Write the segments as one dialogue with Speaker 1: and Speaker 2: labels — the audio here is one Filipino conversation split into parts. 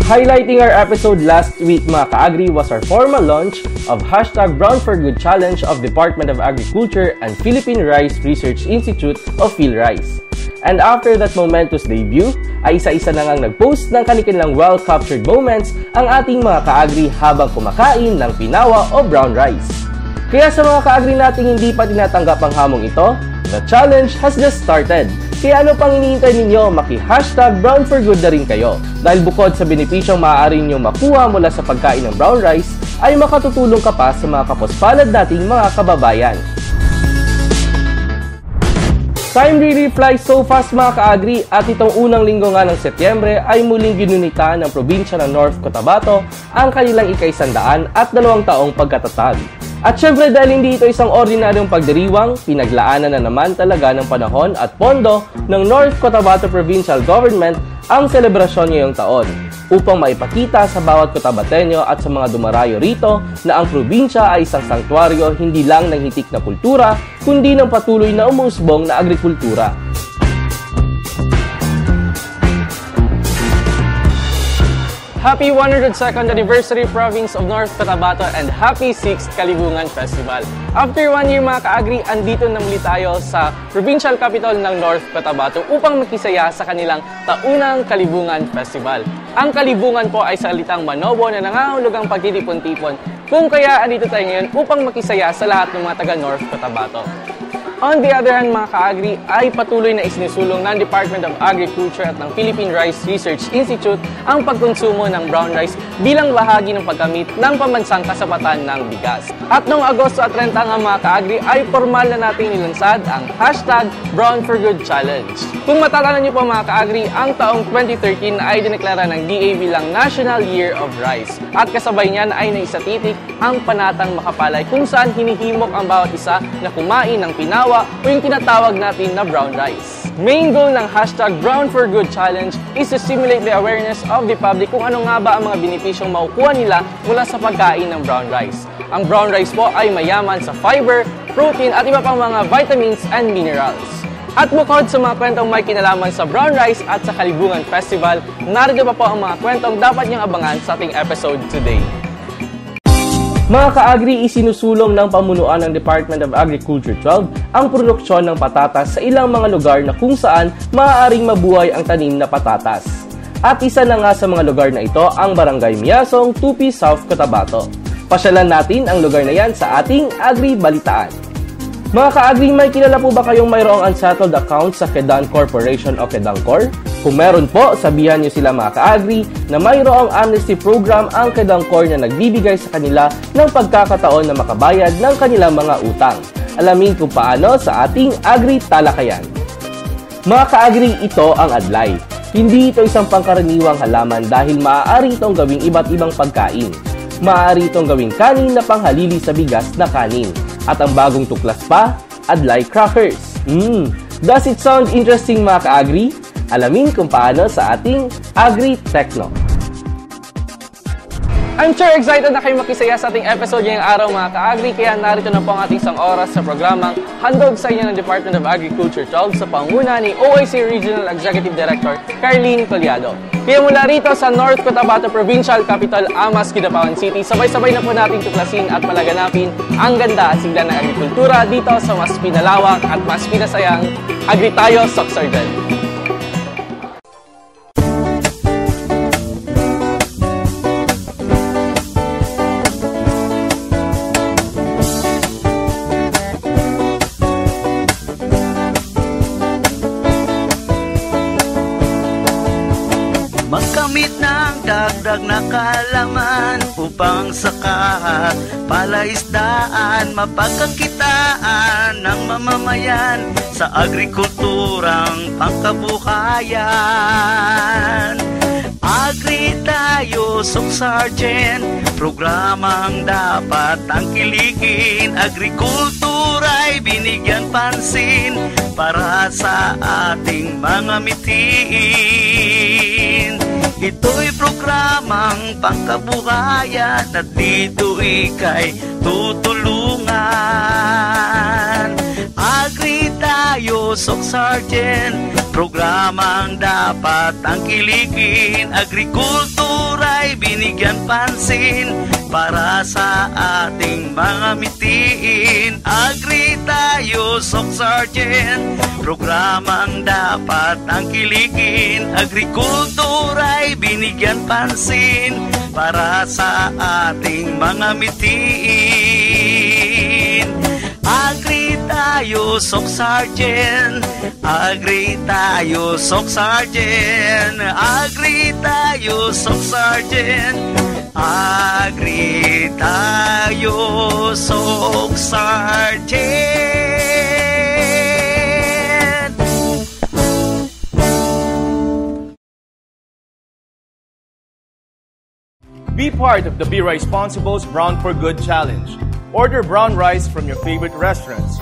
Speaker 1: Highlighting our episode last week mga ka-agri was our formal launch of #Brown for Good Challenge of Department of Agriculture and Philippine Rice Research Institute of PhilRice. And after that momentous debut, ay isa-isa na ngang nag-post ng kanilang well-captured moments ang ating mga ka-agri habang kumakain ng pinawa o brown rice. Kaya sa mga ka-agri nating hindi pa tinatanggap ang hamong ito, the challenge has just started. Kaya ano pang iniintay ninyo, maki-Brown for Good na rin kayo. Dahil bukod sa benepisyong maaari nyo makuha mula sa pagkain ng brown rice, ay makatutulong ka pa sa mga kapuspalad dating mga kababayan. Time really flies so fast mga ka-agri at itong unang linggo nga ng Setyembre ay muling ginunita ng probinsya ng North Cotabato ang kanilang ika-102 taong pagkatatag. At syempre dahil hindi ito isang ordinaryong pagdiriwang, pinaglaanan na naman talaga ng panahon at pondo ng North Cotabato Provincial Government ang selebrasyon ngayong taon upang maipakita sa bawat Cotabateño at sa mga dumarayo rito na ang probinsya ay isang sanktuaryo hindi lang ng hitik na kultura, kundi ng patuloy na umuusbong na agrikultura. Happy 102nd Anniversary Province of North Cotabato and Happy 6th Kalibungan Festival. After 1 year mga ka-agri, andito na muli tayo sa provincial capital ng North Cotabato upang makisaya sa kanilang taunang Kalibungan Festival. Ang Kalibungan po ay salitang Manobo na nangangahulugang pagtitipon-tipon. Kung kaya andito tayo ngayon upang makisaya sa lahat ng mga taga North Cotabato. On the other hand mga ka-agri ay patuloy na isinusulong ng Department of Agriculture at ng Philippine Rice Research Institute ang pagkonsumo ng brown rice bilang bahagi ng paggamit ng pambansang kasapatan ng bigas. At noong Agosto at 30 nga mga ka-agri ay formal na natin nilunsad ang #Brown for Good Challenge. Kung matatandaan niyo po mga ka-agri, ang taong 2013 ay dineklara ng DA bilang National Year of Rice. At kasabay niyan ay naisatitik ang panatang makapalay kung saan hinihimok ang bawat isa na kumain ng pinawa o yung tinatawag natin na brown rice. Main goal ng #Brown for Good Challenge is to stimulate the awareness of the public kung ano nga ba ang mga benepisyong makukuha nila mula sa pagkain ng brown rice. Ang brown rice po ay mayaman sa fiber, protein at iba pang mga vitamins and minerals. At bukod sa mga kwentong may kinalaman sa brown rice at sa Kalibungan Festival, narito pa po ang mga kwentong dapat niyong abangan sa ating episode today. Mga ka-agri, isinusulong ng pamunuan ng Department of Agriculture 12 ang produksyon ng patatas sa ilang mga lugar na kung saan maaaring mabuhay ang tanim na patatas. At isa na nga sa mga lugar na ito ang Barangay Miasong, Tupi, South Cotabato. Pasyalan natin ang lugar na yan sa ating Agri Balitaan. Mga ka-agri, may kilala po ba kayong mayroong unsettled account sa Kedan Corporation o Kedancor? Kung meron po, sabihan nyo sila mga ka-agri na mayroong amnesty program ang Kedancor na nagbibigay sa kanila ng pagkakataon na makabayad ng kanilang mga utang. Alamin kung paano sa ating Agri Talakayan. Mga ka-agri, ito ang adlay. Hindi ito isang pangkaraniwang halaman dahil maaari itong gawing iba't ibang pagkain. Maaari itong gawing kanin na panghalili sa bigas na kanin. At ang bagong tuklas pa, adlay crackers. Does it sound interesting mga ka-agri? Alamin kung paano sa ating Agri Techno. I'm sure excited na kayo makisaya sa ating episode ngayong araw mga ka-agri, kaya narito na po ang ating isang oras sa programang handog sa inyo ng Department of Agriculture 12 sa panguna ni OIC Regional Executive Director Carlene Collado. Kaya mula rito sa North Cotabato Provincial Capital, Amas, Kidapawan City, sabay-sabay na po natin tuklasin at palaganapin ang ganda at sigla ng agrikultura dito sa mas pinalawak at mas pinasayang Agri Tayo Soxarden.
Speaker 2: Magkamit ng dagdag na kaalaman upang sakahat, palaisdaan, mapagkakitaan ng mamamayan sa agrikulturang pangkabuhayan. Agri Tayo Soxarden, programang dapat tangkilikin. Agrikultura'y binigyan pansin para sa ating mga mitiin. Ito'y programang pangkabuhayan at dito ika'y tutulungan. Agri tayo, Sok Sergeant, programang dapat tangkilikin. Agrikultura'y binigyan pansin para sa ating mga mitiin. Agri tayo, Sok Sergeant, programang dapat tangkilikin. Agrikultura'y binigyan pansin para sa ating mga mitiin. Agri tayo, Sok Sergeant, agri tayo, Sok Sergeant, agri tayo, Sok Sergeant, agri tayo, Sok Sergeant.
Speaker 3: Be part of the Be Responsible's Brown for Good Challenge. Order brown rice from your favorite restaurants.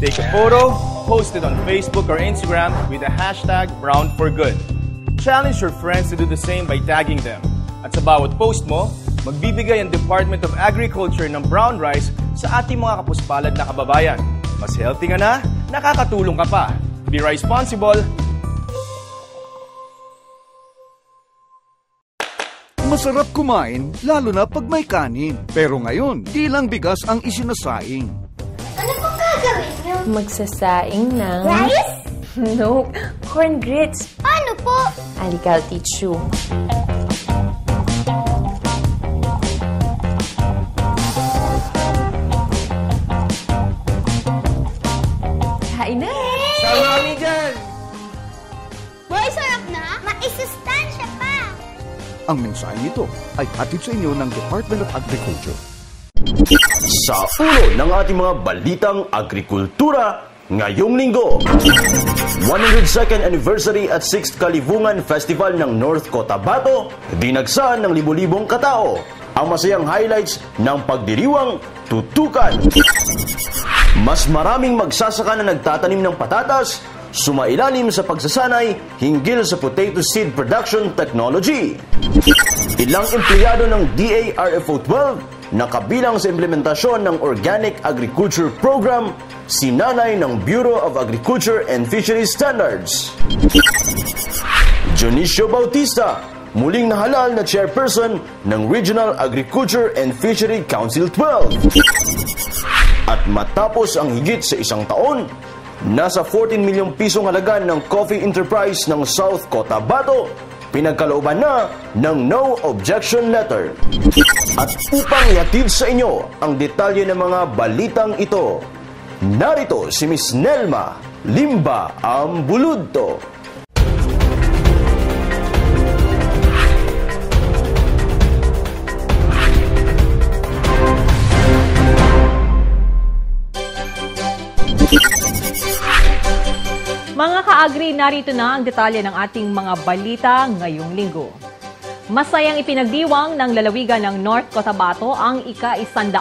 Speaker 3: Take a photo, post it on Facebook or Instagram with the hashtag Brown for Good. Challenge your friends to do the same by tagging them. At sa bawat post mo, magbibigay ang Department of Agriculture ng brown rice sa ating mga kapuspalad na kababayan. Mas healthy ka na, nakakatulong ka pa. Be responsible.
Speaker 4: Masarap kumain, lalo na pag may kanin. Pero ngayon, di lang bigas ang isinasaing.
Speaker 5: Ano pong gagawin niyo?
Speaker 6: Magsasaing ng...
Speaker 5: Rice?
Speaker 6: No, corn grits.
Speaker 5: Paano po?
Speaker 6: Halika, I'll teach you. Kain na!
Speaker 1: Sama kami dyan!
Speaker 5: Boy, sarap na? Maisustansya pa!
Speaker 4: Ang mensahe nito ay hatid sa inyo ng Department of Agriculture.
Speaker 7: Sa ulo ng ating mga balitang agrikultura ngayong linggo, 102nd Anniversary at 6th Kalibungan Festival ng North Cotabato, dinagsan ng libo-libong katao. Ang masayang highlights ng pagdiriwang tutukan. Mas maraming magsasaka na nagtatanim ng patatas, sumailalim sa pagsasanay hinggil sa potato seed production technology. Ilang empleyado ng DARFO 12 na kabilang sa implementasyon ng Organic Agriculture Program, sinanay ng Bureau of Agriculture and Fisheries Standards. Dionisio Bautista, muling nahalal na chairperson ng Regional Agriculture and Fishery Council 12. At matapos ang higit sa isang taon, nasa 14 milyong pisong halaga ng coffee enterprise ng South Cotabato, pinagkalooban na ng no objection letter. At upang ihatid sa inyo ang detalye ng mga balitang ito, narito si Miss Nelma Limba Ambuludto.
Speaker 8: Mga ka-agri, narito na ang detalye ng ating mga balita ngayong linggo. Masayang ipinagdiwang ng lalawigan ng North Cotabato ang ika-102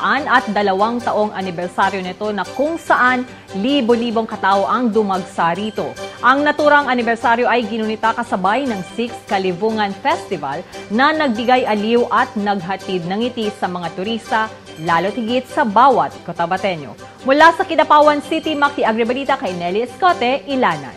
Speaker 8: taong anibersaryo nito na kung saan libo-libong katao ang dumagsa rito. Ang naturang anibersaryo ay ginunita kasabay ng 6th Kalibungan Festival na nagbigay aliw at naghatid ng ngiti sa mga turista, lalo't higit sa bawat Cotabateño. Mula sa Kidapawan City, Maki-Agribalita kay Nelly Escote, Ilanan.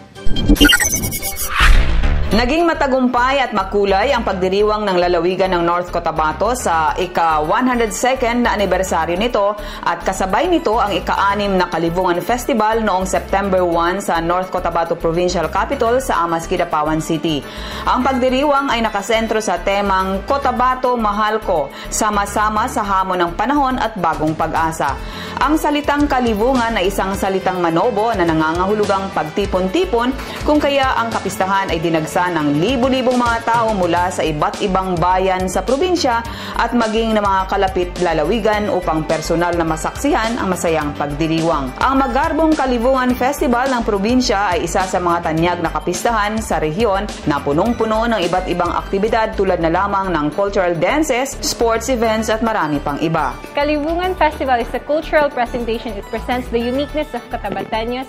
Speaker 9: Naging matagumpay at makulay ang pagdiriwang ng lalawigan ng North Cotabato sa ika-102nd na anibersaryo nito at kasabay nito ang ika-6 na Kalibungan Festival noong September 1 sa North Cotabato Provincial Capital sa Amas, Kidapawan City. Ang pagdiriwang ay nakasentro sa temang Cotabato Mahal Ko, sama-sama sa hamon ng panahon at bagong pag-asa. Ang salitang kalibungan ay isang salitang manobo na nangangahulugang pagtipon-tipon, kung kaya ang kapistahan ay dinagsa ng libo-libong mga tao mula sa iba't ibang bayan sa probinsya at maging ng mga kalapit lalawigan upang personal na masaksihan ang masayang pagdiriwang. Ang Magarbong Kalibungan Festival ng probinsya ay isa sa mga tanyag na kapistahan sa rehiyon na punong-puno ng iba't ibang aktibidad tulad na lamang ng cultural dances, sports events at marami pang iba.
Speaker 10: Kalibungan Festival is a cultural presentation. It presents the uniqueness of Cotabateños.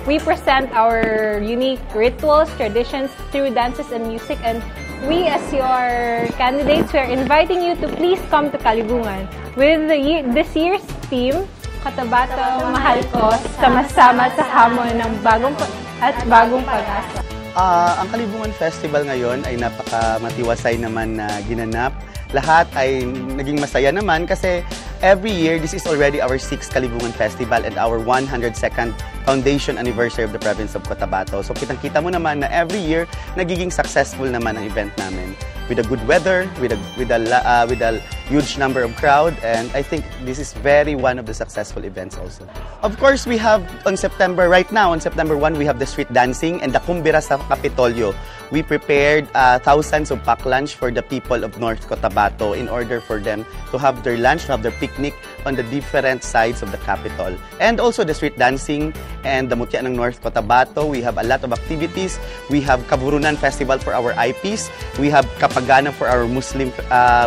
Speaker 10: We present our unique rituals, traditions through dances and music, and we as your candidates, we are inviting you to please come to Kalibungan with this year's theme, Cotabato, mahal ko, sama-sama sa hamon ng bagong pag-asa.
Speaker 11: Ang Kalibungan Festival ngayon ay napakamatiwasay naman na ginanap. Lahat ay naging masaya naman kasi every year, this is already our 6th Kalibungan Festival and our 102nd foundation anniversary of the province of Cotabato. So kitang-kita mo naman na every year, nagiging successful naman ang event namin. With a good weather, with a huge number of crowd, and I think this is one of the successful events also. Of course, we have right now, on September 1, we have the street dancing and the Kumbira sa Kapitolyo. We prepared thousands of pack lunch for the people of North Cotabato in order for them to have their lunch, to have their picnic on the different sides of the capital. And also the street dancing and the Mutya ng North Cotabato. We have a lot of activities. We have Kaburunan Festival for our IPs. We have Kapagana for our Muslim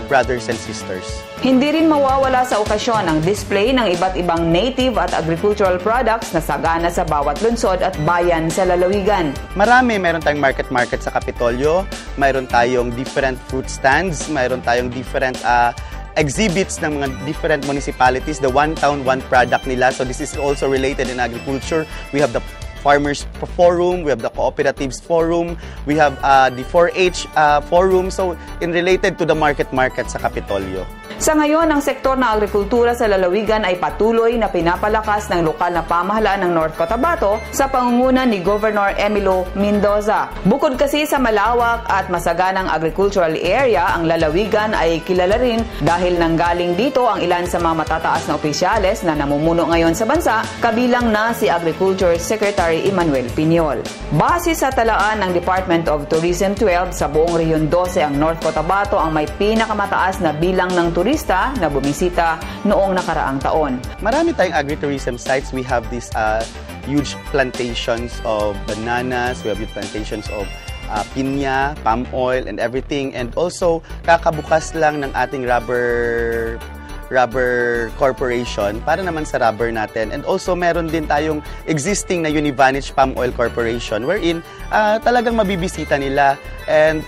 Speaker 11: brothers and sisters.
Speaker 9: Hindi rin mawawala sa okasyon ang display ng iba't ibang native at agricultural products na sagana sa bawat lungsod at bayan sa lalawigan.
Speaker 11: Meron tayong market sa Kapitolyo, mayroon tayong different fruit stands, mayroon tayong different exhibits ng mga different municipalities, the One Town, One Product nila. So this is also related in agriculture. We have the Farmers Forum, we have the Cooperatives Forum, we have the 4-H Forum, so related to the market sa Kapitolyo.
Speaker 9: Sa ngayon, ang sektor ng agrikultura sa lalawigan ay patuloy na pinapalakas ng lokal na pamahalaan ng North Cotabato sa pangunguna ni Governor Emilio Mendoza. Bukod kasi sa malawak at masaganang agricultural area, ang lalawigan ay kilala rin dahil nanggaling dito ang ilan sa mga matataas na opisyales na namumuno ngayon sa bansa, kabilang na si Agriculture Secretary Emmanuel Piñol. Base sa talaan ng Department of Tourism 12, sa buong Rehiyon 12 ang North Cotabato ang may pinakamataas na bilang ng turista na bumisita noong nakaraang taon.
Speaker 11: Marami tayong agritourism sites. We have these huge plantations of bananas, we have huge plantations of pinya, palm oil, and everything. And also, kakabukas lang ng ating rubber corporation para naman sa rubber natin. And also, meron din tayong existing na Univantage Palm Oil Corporation wherein talagang mabibisita nila. And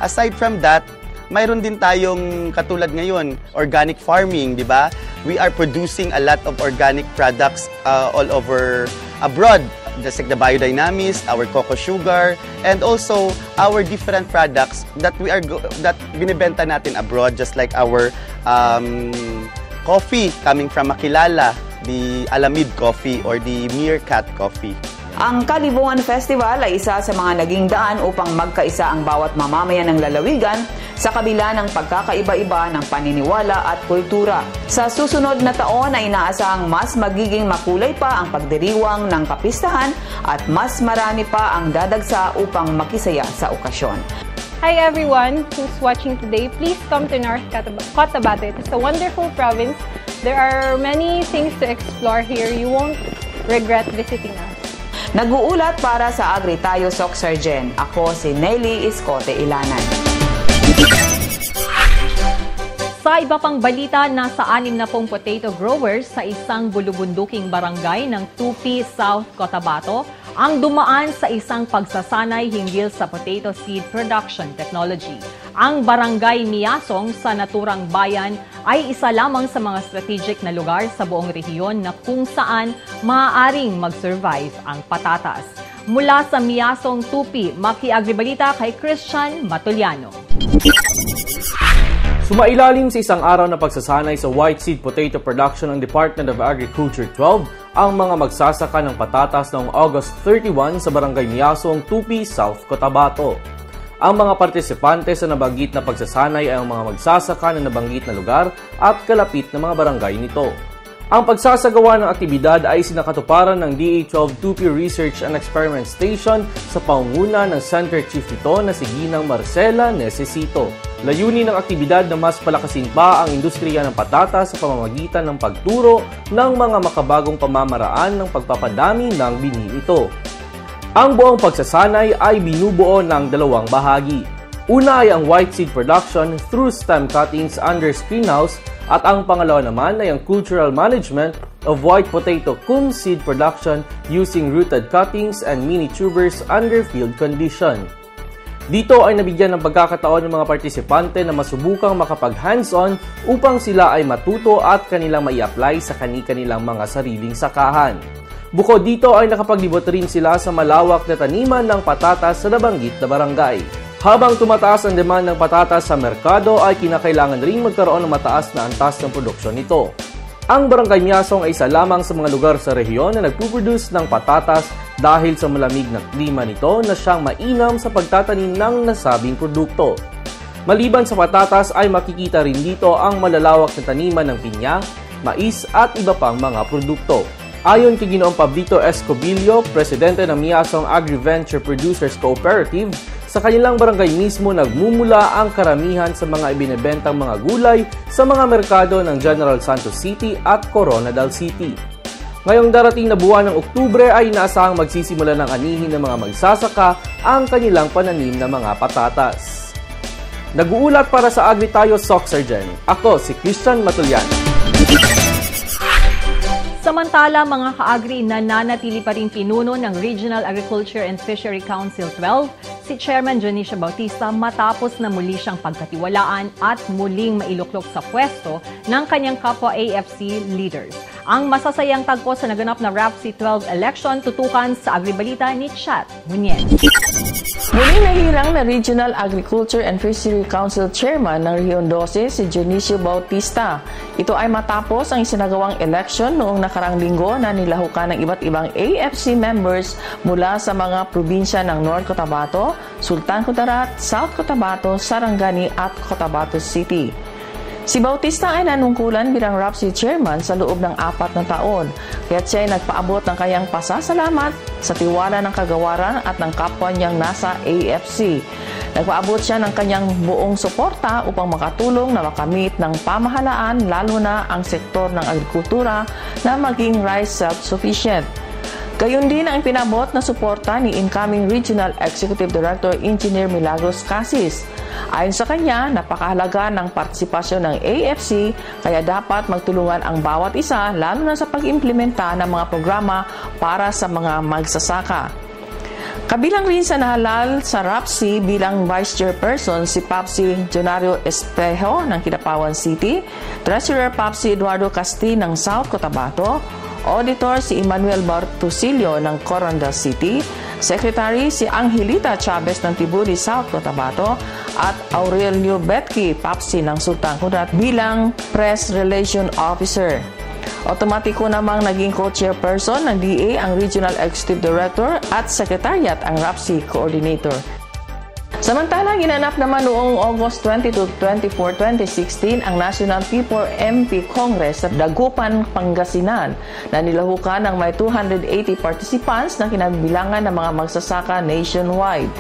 Speaker 11: aside from that, mayroon din tayong katulad ngayon, organic farming, di ba? We are producing a lot of organic products all over abroad, just like the biodynamics, our cocoa sugar, and also our different products that binibenta natin abroad, just like our coffee coming from Makilala, the Alamid coffee or the Meerkat coffee.
Speaker 9: Ang Kalibungan Festival ay isa sa mga naging daan upang magkaisa ang bawat mamamayan ng lalawigan sa kabila ng pagkakaiba-iba ng paniniwala at kultura. Sa susunod na taon ay inaasahang mas magiging makulay pa ang pagdiriwang ng kapistahan at mas marami pa ang dadagsa upang makisaya sa okasyon.
Speaker 10: Hi everyone who's watching today. Please come to North Cotabato. It's a wonderful province. There are many things to explore here. You won't regret visiting us.
Speaker 9: Nag-uulat para sa Agri Tayo Sok Sargen. Ako si Nelly Iscote Ilanan.
Speaker 8: Sa iba pang balita, nasa 60 potato growers sa isang bulubunduking barangay ng Tupi, South Cotabato ang dumaan sa isang pagsasanay hinggil sa potato seed production technology. Ang barangay Miasong sa naturang bayan ay isa lamang sa mga strategic na lugar sa buong rehiyon na kung saan maaaring mag-survive ang patatas. Mula sa Miasong, Tupi, maki-agribalita kay Christian Matuliano.
Speaker 1: Sumailalim sa isang araw na pagsasanay sa white seed potato production ng Department of Agriculture 12 ang mga magsasaka ng patatas noong August 31 sa Barangay Miasong, Tupi, South Cotabato. Ang mga partisipante sa nabanggit na pagsasanay ay ang mga magsasaka ng nabanggit na lugar at kalapit na mga barangay nito. Ang pagsasagawa ng aktibidad ay sinakatuparan ng DA12 Tupi Research and Experiment Station sa pangunguna ng Center Chief nito na si Ginang Marcela Necesito. Layunin ng aktibidad na mas palakasin pa ang industriya ng patatas sa pamamagitan ng pagturo ng mga makabagong pamamaraan ng pagpapadami ng binhi ito. Ang buong pagsasanay ay binubuo ng dalawang bahagi. Una ay ang white seed production through stem cuttings under screenhouse at ang pangalawa naman ay ang cultural management of white potato cum seed production using rooted cuttings and mini tubers under field condition. Dito ay nabigyan ng pagkakataon ng mga partisipante na masubukang makapag-hands-on upang sila ay matuto at kanilang mai-apply sa kani-kanilang mga sariling sakahan. Bukod dito ay nakapaglibot rin sila sa malawak na taniman ng patatas sa nabanggit na barangay. Habang tumataas ang demand ng patatas sa merkado ay kinakailangan ring magkaroon ng mataas na antas ng produksyon nito. Ang Barangay Miasong ay isa lamang sa mga lugar sa rehiyon na nagpuproduce ng patatas dahil sa malamig na klima nito na siyang mainam sa pagtatanim ng nasabing produkto. Maliban sa patatas ay makikita rin dito ang malalawak na taniman ng pinya, mais at iba pang mga produkto. Ayon kay Ginoong Pablito Escobillo, presidente ng Miasong Agri-Venture Producers Cooperative, sa kanilang barangay mismo nagmumula ang karamihan sa mga ibinebentang mga gulay sa mga merkado ng General Santos City at Coronadal City. Ngayong darating na buwan ng Oktubre ay inaasahang magsisimula ng anihin ng mga magsasaka ang kanilang pananim na mga patatas. Nag-uulat para sa Agri Tayo Soxargen. Ako si Christian Matulyan.
Speaker 8: Samantala, mga ka-agri, nananatili pa rin pinuno ng Regional Agriculture and Fishery Council 12 si Chairman Dionisio Bautista matapos na muli siyang pagkatiwalaan at muling mailuklok sa pwesto ng kanyang kapwa AFC leaders. Ang masasayang tagpo sa naganap na RAFC 12 election tutukan sa Agribalita ni Chat Munyen.
Speaker 12: Muling nahirang na Regional Agriculture and Fishery Council Chairman ng Rehiyon 12 si Dionisio Bautista. Ito ay matapos ang isinagawang election noong nakarang linggo na nilahukan ng iba't ibang AFC members mula sa mga probinsya ng North Cotabato, Sultan Kudarat, South Cotabato, Sarangani at Cotabato City. Si Bautista ay nanungkulan bilang RAFC chairman sa loob ng 4 na taon, kaya't siya ay nagpaabot ng kanyang pasasalamat sa tiwala ng kagawaran at ng kapwa niyang nasa AFC. Nagpaabot siya ng kanyang buong suporta upang makatulong na makamit ng pamahalaan lalo na ang sektor ng agrikultura na maging rice self-sufficient. Gayon din ang pinabot na suporta ni incoming Regional Executive Director Engineer Milagros Casis. Ayon sa kanya, napakahalaga ng partisipasyon ng AFC kaya dapat magtulungan ang bawat isa lalo na sa pag-implementa ng mga programa para sa mga magsasaka. Kabilang rin sa nahalal sa RAFC bilang Vice Chairperson si Papsi Jonario Espejo ng Kidapawan City, Treasurer Papsi Eduardo Casti ng South Cotabato, Auditor si Emmanuel Bartusilio ng Coronadal City, Secretary si Angelita Chavez ng Tibuli, South Cotabato at Aurelio Betki Papsi ng Sultan Kudarat bilang Press Relation Officer. Otomatiko namang naging co-chairperson ng DA ang Regional Executive Director at Secretariat ang RAFC Coordinator. Samantala, ginanap naman noong August 22, 24, 2016 ang National P4MP Congress sa Dagupan, Pangasinan na nilahukan ng may 280 participants na kinabilangan ng mga magsasaka nationwide.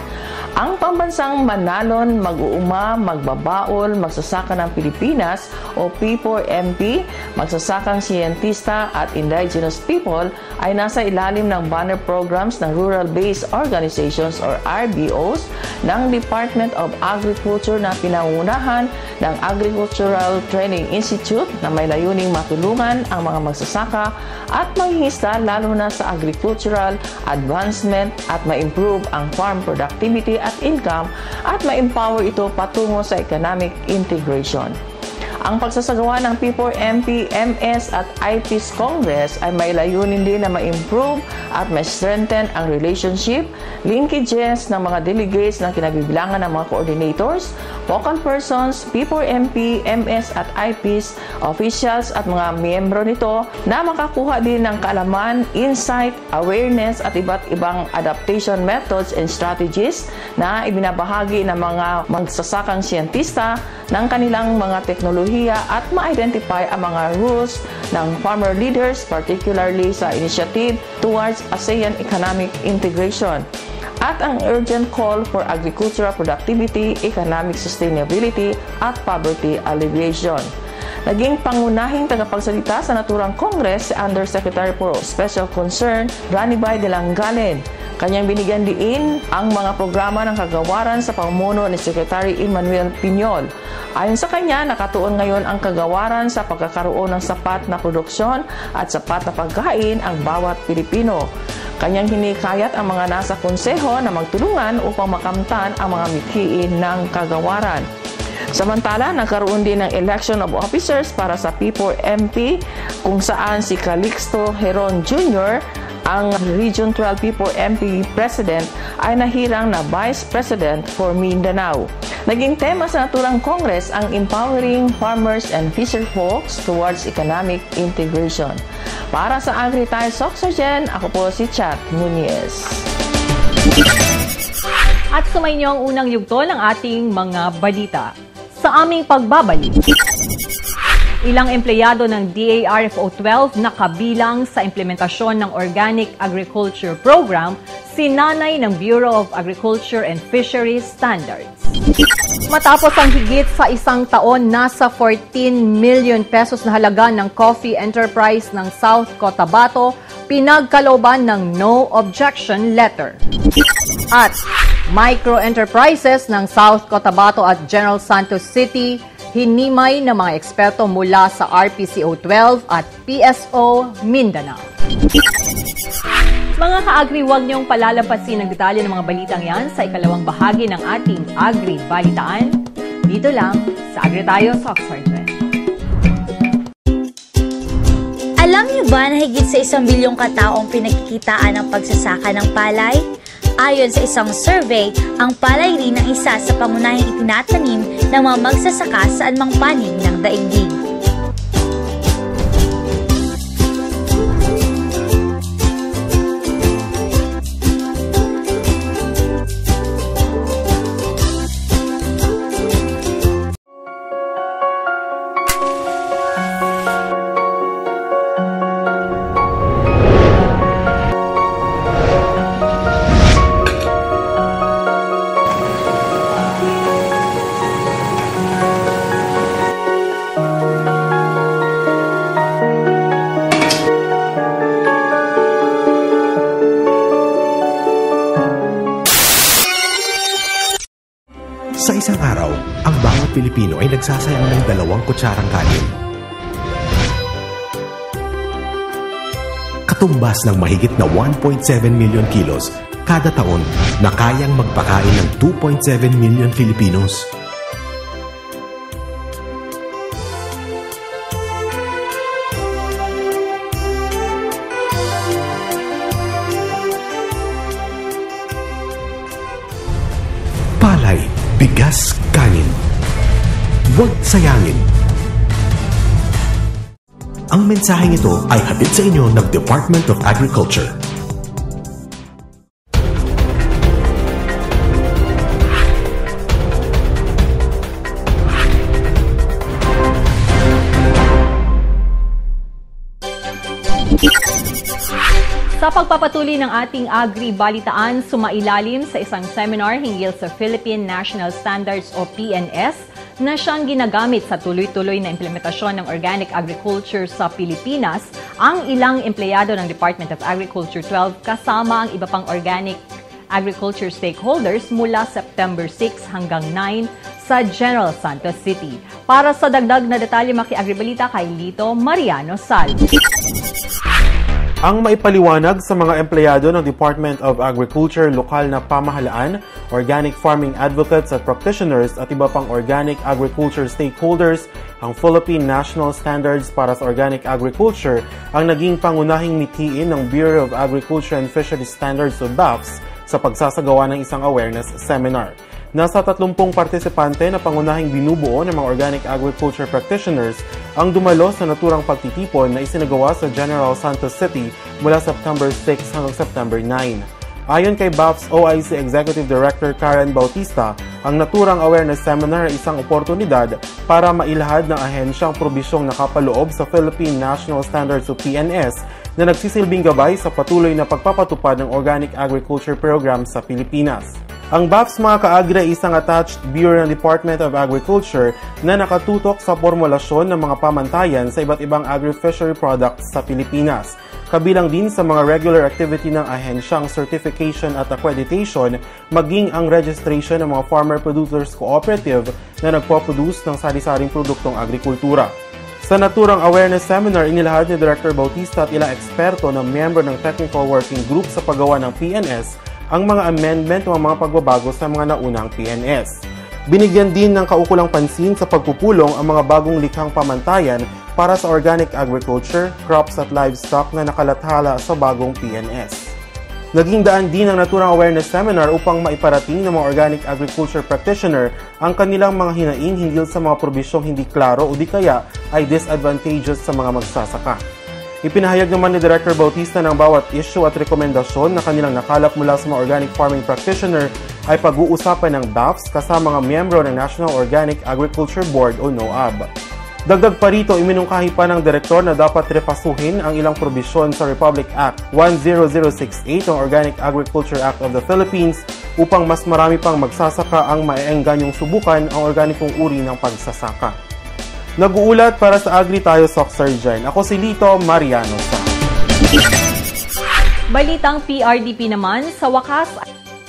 Speaker 12: Ang pambansang Manalon, Mag-uuma, Magbabaol, Magsasaka ng Pilipinas o P4MP, Magsasakang Siyentista at Indigenous People ay nasa ilalim ng banner programs ng Rural Based Organizations or RBOs ng Department of Agriculture na pinangunahan ng Agricultural Training Institute na may layuning matulungan ang mga magsasaka at mangingisda lalo na sa agricultural advancement at ma-improve ang farm productivity at income at ma-empower ito patungo sa economic integration. Ang pagsasagawa ng P4MP, MS at IPs Congress ay may layunin din na ma-improve at ma-strengthen ang relationship, linkages ng mga delegates na kinabibilangan ng mga coordinators, focal persons, P4MP, MS at IPs, officials at mga miyembro nito na makakuha din ng kaalaman, insight, awareness at iba't ibang adaptation methods and strategies na ibinabahagi ng mga magsasakang siyentista ng kanilang mga teknolohiya at ma-identify ang mga rules ng farmer leaders, particularly sa initiative towards ASEAN economic integration at ang urgent call for agricultural productivity, economic sustainability at poverty alleviation. Naging pangunahing tagapagsalita sa naturang Congress si Undersecretary for Special Concern, Ranibay de Langalen. Kanyang binigyan diin ang mga programa ng kagawaran sa pamumuno ni Secretary Emmanuel Piñol. Ayon sa kanya, nakatuon ngayon ang kagawaran sa pagkakaroon ng sapat na produksyon at sapat na pagkain ang bawat Pilipino. Kanyang hinikayat ang mga nasa konseho na magtulungan upang makamtan ang mga mithiin ng kagawaran. Samantala, nagkaroon din ng election of officers para sa P4 MP kung saan si Calixto Heron Jr., ang Region 12 P4 MP President, ay nahirang na Vice President for Mindanao. Naging tema sa naturang Congress ang Empowering Farmers and Fisher Folks Towards Economic Integration. Para sa AgriTayo Soxargen, ako po si Chat Nunez.
Speaker 8: At sumainyo ang unang yugto ng ating mga balita. Sa aming pagbabalik, ilang empleyado ng DARFO 12 na kabilang sa implementasyon ng Organic Agriculture Program, sinanay ng Bureau of Agriculture and Fisheries Standards. Matapos ang higit sa isang taon, nasa 14 million pesos na halaga ng coffee enterprise ng South Cotabato, pinagkalooban ng no objection letter. At micro-enterprises ng South Cotabato at General Santos City, hinimay ng mga eksperto mula sa RPCO 12 at PSO Mindanao. Mga ka-agri, huwag niyong palalampasin ang detalye ng mga balitang yan sa ikalawang bahagi ng ating Agri Balitaan. Dito lang sa AgriTayo Soxargen.
Speaker 13: Alam niyo ba na higit sa 1 bilyong kataong pinagkikitaan ang pagsasaka ng palay? Ayon sa isang survey, ang palay rin ang isa sa pangunahing itinatanim ng mga magsasaka sa anumang panig ng daigdig.
Speaker 14: Sa isang araw, ang bawat Pilipino ay nagsasayang ng 2 kutsarang kanin. Katumbas ng mahigit na 1.7 million kilos kada taon na kayang magpakain ng 2.7 million Filipinos. Palay, bigas, kanin. Huwag sayangin. Ang mensaheng ito ay hatid sa inyo ng Department of Agriculture.
Speaker 8: Sa pagpapatuloy ng ating Agri-Balitaan, sumailalim sa isang seminar hinggil sa Philippine National Standards o PNS na siyang ginagamit sa tuloy-tuloy na implementasyon ng organic agriculture sa Pilipinas, ang ilang empleyado ng Department of Agriculture 12 kasama ang iba pang organic agriculture stakeholders mula September 6 hanggang 9 sa General Santos City. Para sa dagdag na detalye, maki-Agribalita kay Lito Mariano Sal.
Speaker 15: Ang maipaliwanag sa mga empleyado ng Department of Agriculture, lokal na pamahalaan, organic farming advocates at practitioners at iba pang organic agriculture stakeholders, ang Philippine National Standards para sa Organic Agriculture ang naging pangunahing mithiin ng Bureau of Agriculture and Fisheries Standards o BAFS sa pagsasagawa ng isang awareness seminar. Nasa 30 partisipante na pangunahing binubuo ng mga organic agriculture practitioners ang dumalo sa naturang pagtitipon na isinagawa sa General Santos City mula September 6 hanggang September 9. Ayon kay BAFS OIC Executive Director Karen Bautista, ang naturang awareness seminar ay isang oportunidad para mailahad ng ahensyang probisyong nakapaloob sa Philippine National Standards o PNS na nagsisilbing gabay sa patuloy na pagpapatupad ng organic agriculture program sa Pilipinas. Ang BAFS mga ka-agri ay isang attached bureau ng Department of Agriculture na nakatutok sa formulasyon ng mga pamantayan sa iba't ibang agri-fishery products sa Pilipinas. Kabilang din sa mga regular activity ng ahensyang certification at accreditation, maging ang registration ng mga Farmer Producers Cooperative na nagpo-produce ng sari-saring produktong agrikultura. Sa naturang awareness seminar, inilahad ni Director Bautista at ilang eksperto na miyembro ng Technical Working Group sa paggawa ng PNS ang mga amendment o mga pagbabago sa mga naunang PNS. Binigyan din ng kaukulang pansin sa pagpupulong ang mga bagong likhang pamantayan para sa organic agriculture, crops at livestock na nakalathala sa bagong PNS. Naging daan din ang naturang awareness seminar upang maiparating ng mga organic agriculture practitioner ang kanilang mga hinaing hinggil sa mga probisyong hindi klaro o di kaya ay disadvantageous sa mga magsasaka. Ipinahayag naman ni Director Bautista ng bawat issue at rekomendasyon na kanilang nakalap mula sa mga organic farming practitioner ay pag-uusapan ng DAFs kasama mga miyembro ng National Organic Agriculture Board o NOAB. Dagdag pa rito, iminungkahi pa ng direktor na dapat repasuhin ang ilang probisyon sa Republic Act 10068 o Organic Agriculture Act of the Philippines upang mas marami pang magsasaka ang maeenganyong subukan ang organikong uri ng pagsasaka. Nag-uulat para sa Agri Tayo Soc-Sargen. Ako si Lito Mariano sa
Speaker 8: Balitang PRDP naman, sa wakas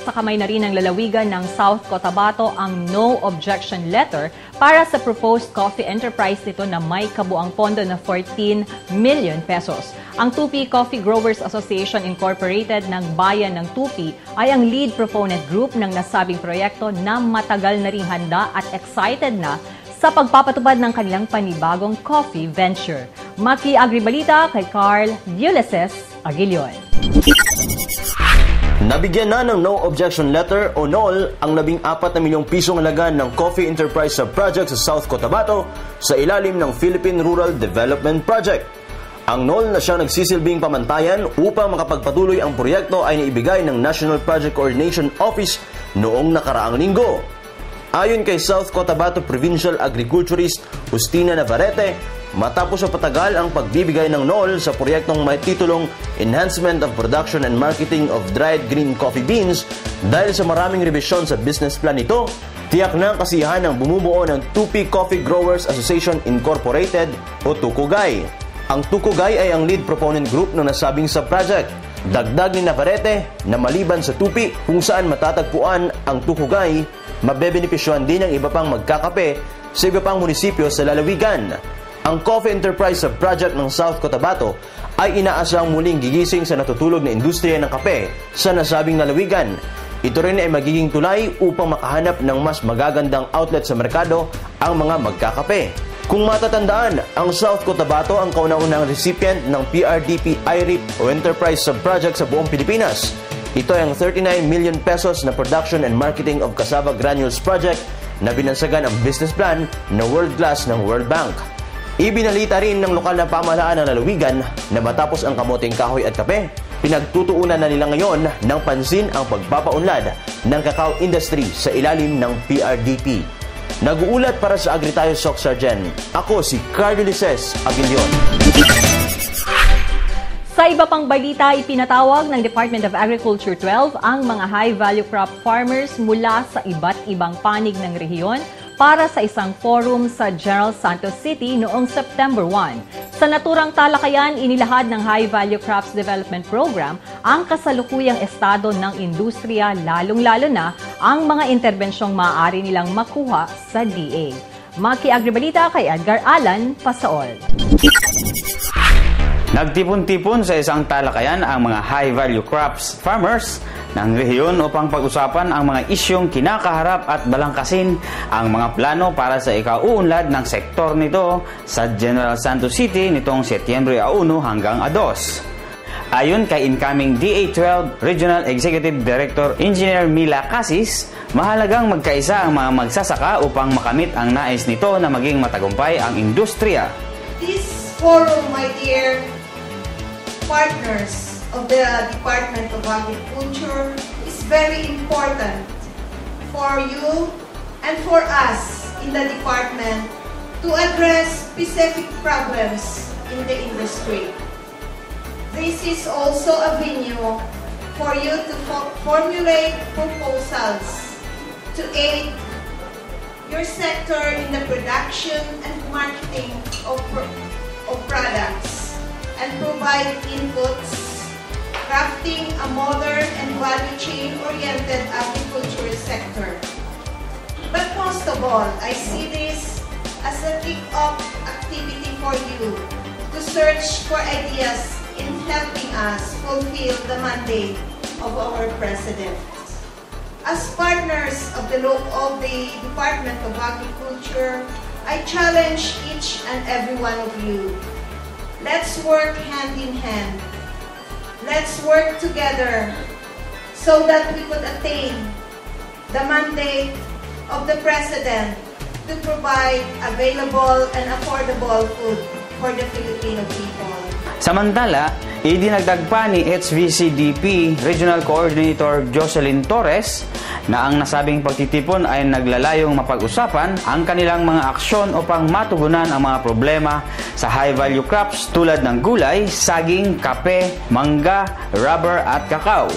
Speaker 8: sa kamay na rin ng lalawigan ng South Cotabato ang no objection letter para sa proposed coffee enterprise nito na may kabuang pondo na 14 million pesos. Ang Tupi Coffee Growers Association Incorporated ng Bayan ng Tupi ay ang lead proponent group ng nasabing proyekto na matagal na ring handa at excited na sa pagpapatupad ng kanilang panibagong coffee venture. Maki-agribalita kay Carl Ulysses Aguilion.
Speaker 7: Nabigyan na ng no objection letter o NOL ang 14 na milyong pisong halaga ng Coffee Enterprise Project sa South Cotabato sa ilalim ng Philippine Rural Development Project. Ang NOL na siyang nagsisilbing pamantayan upang makapagpatuloy ang proyekto ay naibigay ng National Project Coordination Office noong nakaraang linggo. Ayon kay South Cotabato Provincial Agriculturist Justina Navarrete, matapos sa patagal ang pagbibigay ng NOL sa proyektong may titulong Enhancement of Production and Marketing of Dried Green Coffee Beans, dahil sa maraming revisyon sa business plan nito, tiyak na ang kasiyahan ng bumubuo ng Tupi Coffee Growers Association Incorporated o Tukugay. Ang Tukugay ay ang lead proponent group ng nasabing sub-project. Dagdag ni Navarrete na maliban sa Tupi kung saan matatagpuan ang Tukugay, mabebenepisyohan din ang iba pang magkakape sa iba pang munisipyo sa lalawigan. Ang Coffee Enterprise Project ng South Cotabato ay inaasang muling gigising sa natutulog na industriya ng kape sa nasabing lalawigan. Ito rin ay magiging tulay upang makahanap ng mas magagandang outlet sa merkado ang mga magkakape. Kung matatandaan, ang South Cotabato ang kauna-unang recipient ng PRDP IRIP o Enterprise Sub-Project sa buong Pilipinas. Ito ay ang 39 million pesos na Production and Marketing of Cassava Granules Project na binansagan ang business plan na world-class ng World Bank. Ibinalita rin ng lokal na pamahalaan ng lalawigan na matapos ang kamoting kahoy at kape, pinagtutuunan na nila ngayon ng pansin ang pagpapaunlad ng cacao industry sa ilalim ng PRDP. Nag-uulat para sa Agri Tayo Soc-Sargen. Ako si Carl Ulysses Aguilion.
Speaker 8: Sa iba pang balita, ipinatawag ng Department of Agriculture 12 ang mga high-value crop farmers mula sa iba't ibang panig ng rehiyon para sa isang forum sa General Santos City noong September 1. Sa naturang talakayan, inilahad ng High Value Crops Development Program ang kasalukuyang estado ng industriya, lalong-lalo na ang mga interbensyong maaari nilang makuha sa DA. Maki-agribalita kay Edgar Alan Pasaol.
Speaker 16: Nagtipon-tipon sa isang talakayan ang mga high-value crops farmers ng rehiyon upang pag-usapan ang mga isyong kinakaharap at balangkasin ang mga plano para sa ikauunlad ng sektor nito sa General Santos City nitong Setyembre 1 hanggang 2. Ayon kay incoming DA12 Regional Executive Director Engineer Mila Casis, mahalagang magkaisa ang mga magsasaka upang makamit ang nais nito na maging matagumpay ang industriya.
Speaker 17: This forum, my dear partners of the Department of Agriculture, is very important for you and for us in the department to address specific problems in the industry. This is also a venue for you to formulate proposals to aid your sector in the production and marketing of products and provide inputs, crafting a modern and value chain-oriented agriculture sector. But most of all, I see this as a kick-off activity for you to search for ideas in helping us fulfill the mandate of our President. As partners of the Department of Agriculture, I challenge each and every one of you. Let's work hand in hand. Let's work together so that we could attain the mandate of the President to provide available and affordable food for the Filipino people.
Speaker 16: Samantala, idinagdag pa ni HVCDP Regional Coordinator Jocelyn Torres na ang nasabing pagtitipon ay naglalayong mapag-usapan ang kanilang mga aksyon upang matugunan ang mga problema sa high-value crops tulad ng gulay, saging, kape, mangga, rubber at kakao.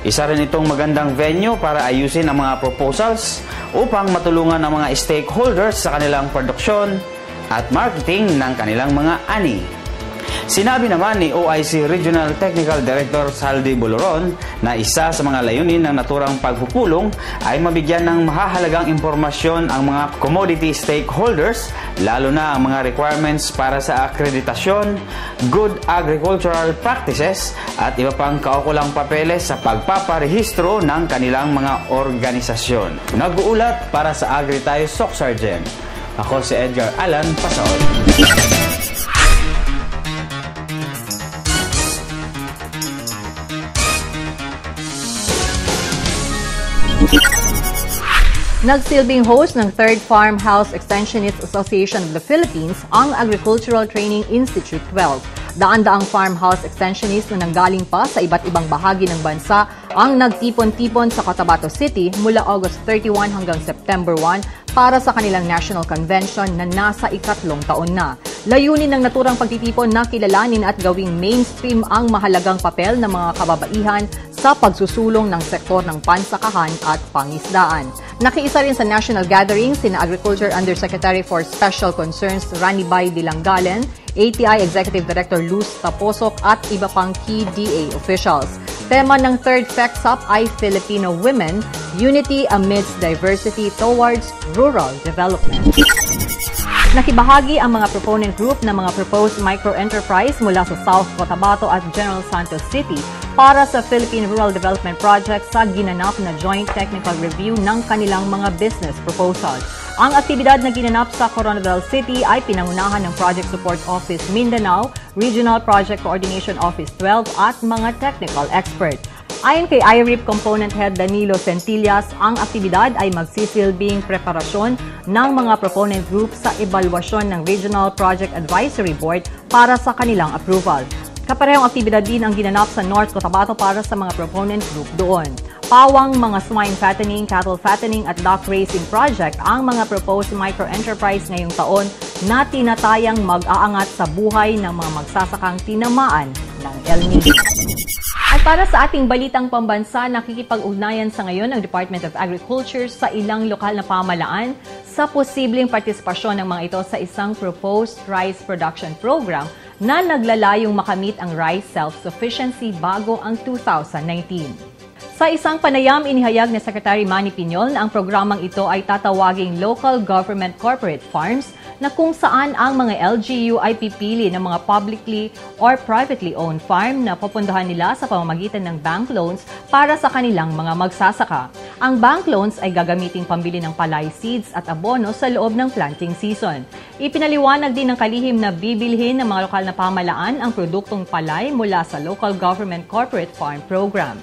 Speaker 16: Isa rin itong magandang venue para ayusin ang mga proposals upang matulungan ang mga stakeholders sa kanilang produksyon at marketing ng kanilang mga ani. Sinabi naman ni OIC Regional Technical Director Saldi Boloron na isa sa mga layunin ng naturang pagpupulong ay mabigyan ng mahahalagang impormasyon ang mga commodity stakeholders, lalo na ang mga requirements para sa akreditasyon, good agricultural practices at iba pang kaukulang papeles sa pagpaparehistro ng kanilang mga organisasyon. Nag-uulat para sa Agri Tayo Sok Sergeant. Ako si Edgar Alan Pasaol.
Speaker 8: Nagsilbing host ng 3rd Farmhouse Extensionists Association of the Philippines ang Agricultural Training Institute 12. Daan-daang farmhouse extensionists na nanggaling pa sa iba't ibang bahagi ng bansa ang nagtipon-tipon sa Cotabato City mula August 31 hanggang September 1 para sa kanilang National Convention na nasa ikatlong taon na. Layunin ng naturang pagtitipon na kilalanin at gawing mainstream ang mahalagang papel ng mga kababaihan sa pagsusulong ng sektor ng pansakahan at pangisdaan. Nakiisa rin sa national gathering sina Agriculture Undersecretary for Special Concerns Ranibay Dilangalen, ATI Executive Director Luz Taposok at iba pang key DA officials. Tema ng 3rd FECSAP ay Filipino Women, Unity Amidst Diversity Towards Rural Development. Nakibahagi ang mga proponent group ng mga proposed micro-enterprise mula sa South Cotabato at General Santos City para sa Philippine Rural Development Project sa ginanap na joint technical review ng kanilang mga business proposals. Ang aktibidad na ginanap sa Coronadal City ay pinangunahan ng Project Support Office Mindanao, Regional Project Coordination Office 12 at mga technical experts. Ayon kay IRIP Component Head Danilo Centillas, ang aktibidad ay magsisilbing preparasyon ng mga proponent group sa ebalwasyon ng Regional Project Advisory Board para sa kanilang approval. Kaparehong aktibidad din ang ginanap sa North Cotabato para sa mga proponent group doon. Pawang mga swine fattening, cattle fattening at duck racing project ang mga proposed micro-enterprise ngayong taon na tinatayang mag-aangat sa buhay ng mga magsasakang tinamaan ng El Niño. At para sa ating balitang pambansa, nakikipag-ugnayan sa ngayon ang Department of Agriculture sa ilang lokal na pamahalaan sa posibleng partisipasyon ng mga ito sa isang proposed rice production program na naglalayong makamit ang rice self-sufficiency bago ang 2019. Sa isang panayam, inihayag ni Secretary Manny Piñol na ang programang ito ay tatawaging Local Government Corporate Farms na kung saan ang mga LGU ay pipili ng mga publicly or privately owned farm na pupundahan nila sa pamamagitan ng bank loans para sa kanilang mga magsasaka. Ang bank loans ay gagamiting pambili ng palay seeds at abono sa loob ng planting season. Ipinaliwanag din ng kalihim na bibilhin ng mga lokal na pamahalaan ang produktong palay mula sa Local Government Corporate Farm Program.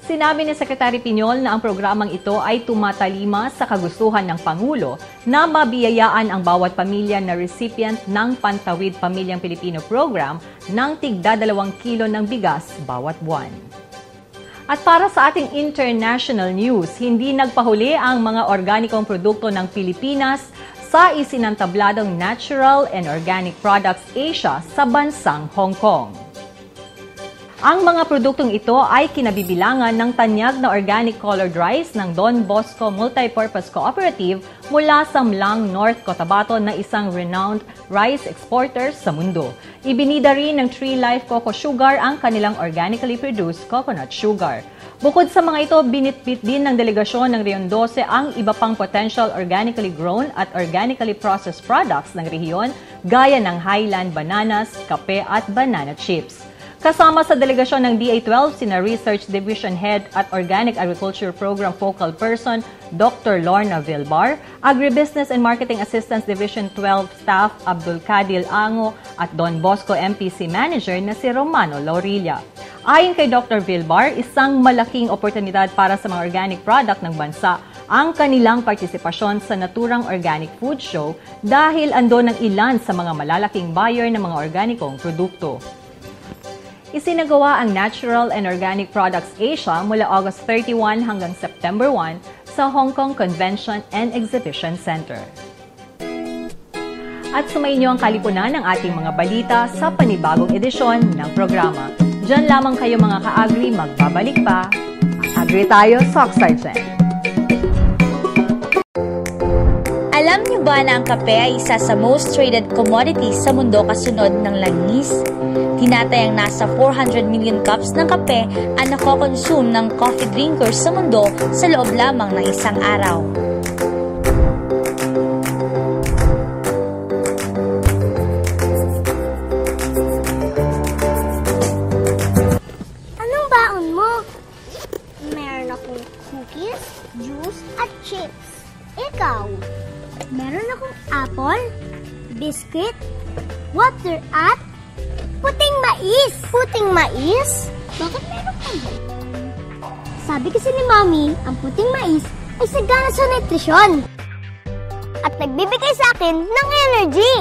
Speaker 8: Sinabi ni Secretary Piñol na ang programang ito ay tumatalima sa kagustuhan ng Pangulo na mabiyayaan ang bawat pamilya na recipient ng Pantawid Pamilyang Pilipino Program ng tigda 2 kilo ng bigas bawat buwan. At para sa ating international news, hindi nagpahuli ang mga organikong produkto ng Pilipinas sa isinantabladong Natural and Organic Products Asia sa bansang Hong Kong. Ang mga produktong ito ay kinabibilangan ng tanyag na organic colored rice ng Don Bosco Multipurpose Cooperative mula sa Mlang, North Cotabato na isang renowned rice exporter sa mundo. Ibinida rin ng Tree Life Coco Sugar ang kanilang organically produced coconut sugar. Bukod sa mga ito, binitbit din ng delegasyon ng Rion 12 ang iba pang potential organically grown at organically processed products ng rehiyon gaya ng Highland bananas, kape at banana chips. Kasama sa delegasyon ng DA12 sina Research Division Head at Organic Agriculture Program Focal Person Dr. Lorna Vilbar, Agribusiness and Marketing Assistance Division 12 Staff Abdul Kadil Ango at Don Bosco MPC Manager na si Romano Laurilla. Ayon kay Dr. Vilbar, isang malaking oportunidad para sa mga organic product ng bansa ang kanilang partisipasyon sa naturang organic food show dahil andon ang ilan sa mga malalaking buyer ng mga organikong produkto. Isinagawa ang Natural and Organic Products Asia mula August 31 hanggang September 1 sa Hong Kong Convention and Exhibition Center. At sumainyo ang kalipunan ng ating mga balita sa panibagong edisyon ng programa. Diyan lamang kayo mga ka-agri, magbabalik pa. Agri tayo, Sock Sergeant!
Speaker 13: Alam niyo ba na ang kape ay isa sa most traded commodities sa mundo kasunod ng langis? Tinatayang nasa 400 million cups ng kape ang nakokonsume ng coffee drinkers sa mundo sa loob lamang ng isang araw.
Speaker 5: Anong baon mo? Meron akong cookies, juice, at chips. Ikaw? Meron akong apple, biscuit, water at puting mais. Puting mais? Bakit meron ka ba? Sabi kasi ni Mami, ang puting mais ay sagana sa nutrisyon. At nagbibigay sa akin ng energy.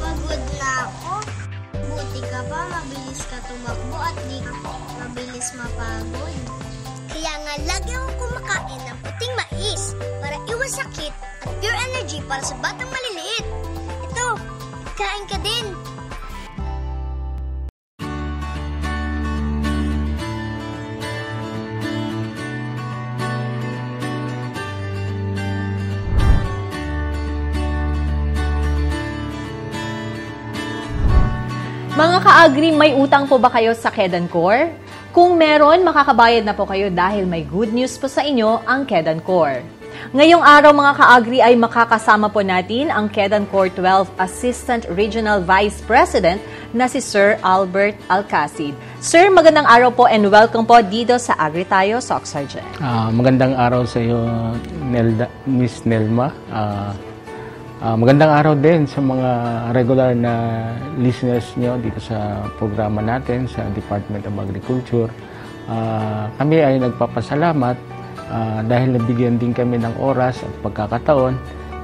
Speaker 5: Pagod na ako. Buti ka pa, mabilis ka tumakbo at di ka mabilis mapagod. Kaya nga lagi akong kumakain ng puting mais para iwas sakit at pure energy para sa batang maliliit. Ito, kain ka din.
Speaker 8: Mga ka-agri, may utang po ba kayo sa Kedancor? Kung meron, makakabayad na po kayo dahil may good news po sa inyo ang Kedancor. Ngayong araw mga ka-agri ay makakasama po natin ang Kedancor 12 Assistant Regional Vice President na si Sir Albert Alcacid. Sir, magandang araw po and welcome po dito sa Agri Tayo, Sock Sergeant.
Speaker 18: Magandang araw sa iyo, Miss Nelma. Magandang araw din sa mga regular na listeners nyo dito sa programa natin sa Department of Agriculture. Kami ay nagpapasalamat dahil nabigyan din kami ng oras at pagkakataon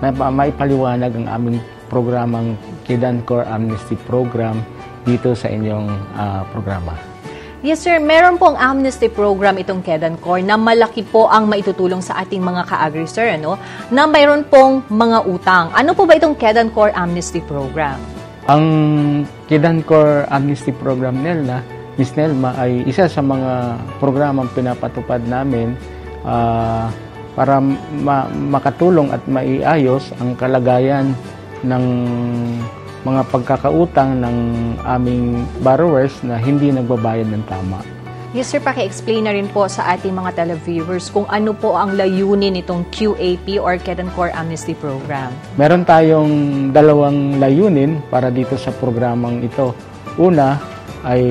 Speaker 18: na maipaliwanag ang aming programang Kedancor Amnesty Program dito sa inyong programa.
Speaker 8: Yes sir, meron pong amnesty program itong Kedancor na malaki po ang maitutulong sa ating mga ka-agri sir, na mayroon pong mga utang. Ano po ba itong Kedancor Amnesty Program?
Speaker 18: Ang Kedancor Amnesty Program Miss Nelma, ay isa sa mga programang pinapatupad namin para makatulong at maiayos ang kalagayan ng mga pagkakautang ng aming borrowers na hindi nagbabayad ng tama.
Speaker 8: Yes sir, paki-explain na rin po sa ating mga televiewers kung ano po ang layunin nitong QAP or Kedancor Amnesty Program.
Speaker 18: Meron tayong dalawang layunin para dito sa programang ito. Una ay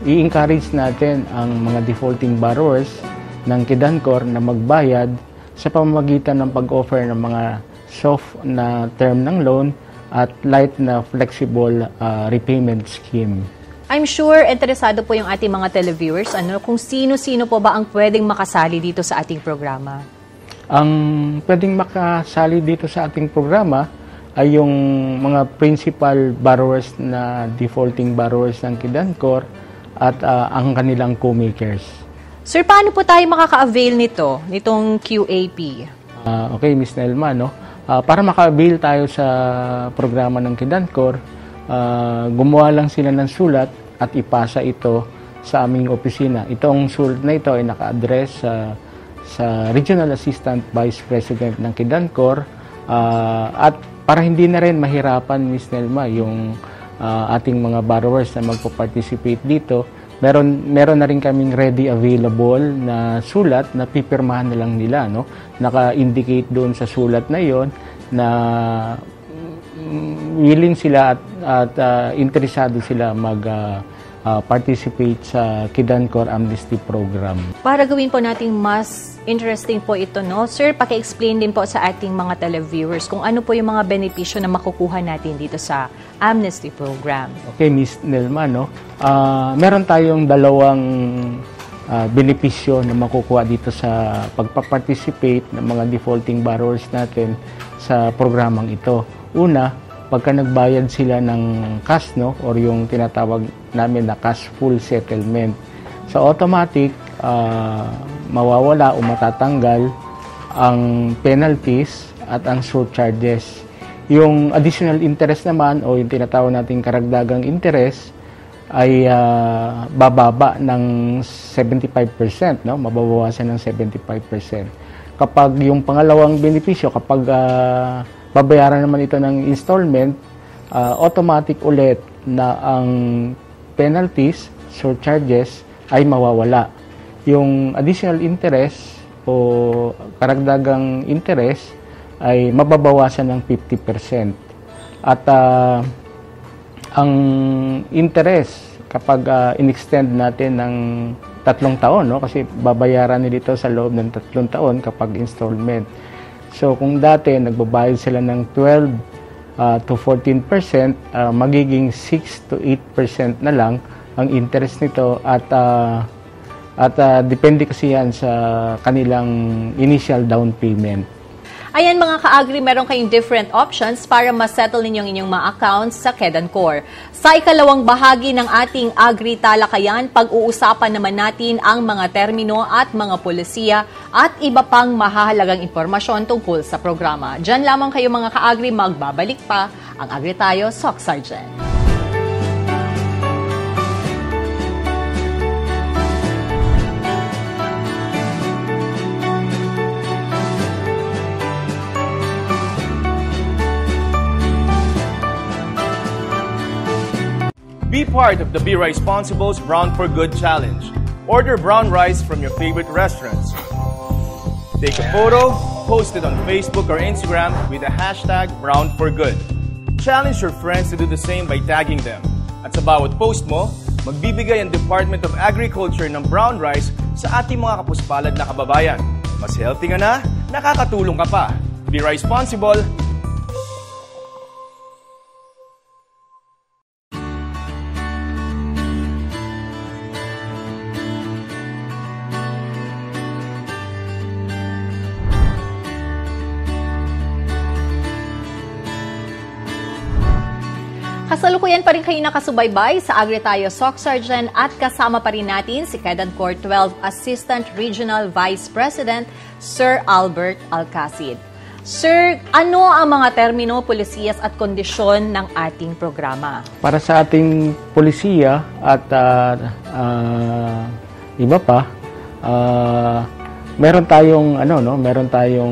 Speaker 18: i-encourage natin ang mga defaulting borrowers ng Kedancor na magbayad sa pamamagitan ng pag-offer ng mga soft na term ng loan at light na flexible repayment scheme.
Speaker 8: I'm sure interesado po yung ating mga televiewers kung sino-sino po ba ang pwedeng makasali dito sa ating programa.
Speaker 18: Ang pwedeng makasali dito sa ating programa ay yung mga principal borrowers na defaulting borrowers ng Kedancor at ang kanilang co-makers.
Speaker 8: Sir, paano po tayo makaka-avail nitong QAP?
Speaker 18: Okay, Ms. Nelma, para maka-avail tayo sa programa ng Kedancor, gumawa lang sila ng sulat at ipasa ito sa aming opisina. Itong sulat na ito ay naka-address sa Regional Assistant Vice President ng Kidancor at para hindi na rin mahirapan, Ms. Nelma, yung ating mga borrowers na magpo-participate dito, meron na rin kaming ready available na sulat na pipirmahan na lang nila, no? Naka-indicate doon sa sulat na yon na willing sila at interesado sila participate sa Kidancor Amnesty Program.
Speaker 8: Para gawin po nating mas interesting po ito, no? Sir, paki-explain din po sa ating mga televiewers kung ano po yung mga benepisyo na makukuha natin dito sa Amnesty Program.
Speaker 18: Okay, Ms. Nelma, no? Meron tayong dalawang benepisyo na makukuha dito sa pagpa-participate ng mga defaulting borrowers natin sa programang ito. Una, pagka nagbayad sila ng cash, no, or yung tinatawag namin na cash full settlement, sa automatic mawawala o matatanggal ang penalties at ang surcharges. Yung additional interest naman o yung tinatawag nating karagdagang interest ay bababa ng 75%, no, mababawasan ng 75%. Kapag yung pangalawang benepisyo, kapag babayaran naman ito ng installment, automatic ulit na ang penalties, surcharges ay mawawala. Yung additional interest o karagdagang interest ay mababawasan ng 50%. At ang interest kapag in-extend natin ng 3 taon, no, kasi babayaran nito sa loob ng 3 taon kapag installment. So kung dati nagbabayad sila ng 12 to 14%, magiging 6 to 8% na lang ang interest nito at depende kasi yan sa kanilang initial down payment.
Speaker 8: Ayan mga ka-agri, meron kayong different options para ma-settle ninyong inyong mga accounts sa Kidancor. Sa ikalawang bahagi ng ating agri talakayan, pag-uusapan naman natin ang mga termino at mga polisiya at iba pang mahahalagang impormasyon tungkol sa programa. Diyan lamang kayo mga ka-agri, magbabalik pa ang Agri Tayo Sock Sergeant.
Speaker 3: Be part of the Be Responsible's Brown for Good Challenge. Order brown rice from your favorite restaurants. Take a photo, post it on Facebook or Instagram with the hashtag Brown for Good. Challenge your friends to do the same by tagging them. At sa bawat post mo, magbibigay ang Department of Agriculture ng brown rice sa ating mga kapuspalad na kababayan. Mas healthy ka na, nakakatulong ka pa. Be responsible.
Speaker 8: Kasalukuyan pa rin kayo nakasubaybay sa Agri Tayo Sock Sergeant at kasama pa rin natin si Kidancor 12 Assistant Regional Vice President, Sir Albert Alcacid. Sir, ano ang mga termino, polisiyas at kondisyon ng ating programa?
Speaker 18: Para sa ating polisiya at iba pa, meron tayong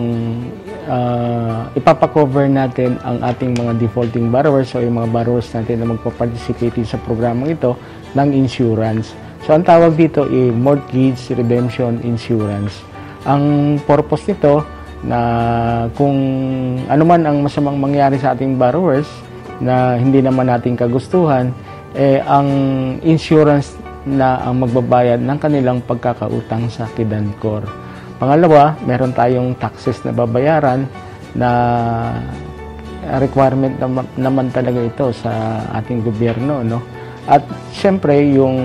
Speaker 18: ipapakover natin ang ating mga defaulting borrowers o yung mga borrowers natin na magpa-participate sa programang ito ng insurance. So ang tawag dito ay Mortgage Redemption Insurance. Ang purpose nito na kung ano man ang masamang mangyari sa ating borrowers na hindi naman natin kagustuhan, ang insurance na ang magbabayad ng kanilang pagkakautang sa Kidancor. Pangalawa, meron tayong taxes na babayaran na requirement naman talaga ito sa ating gobyerno, no? At siyempre, yung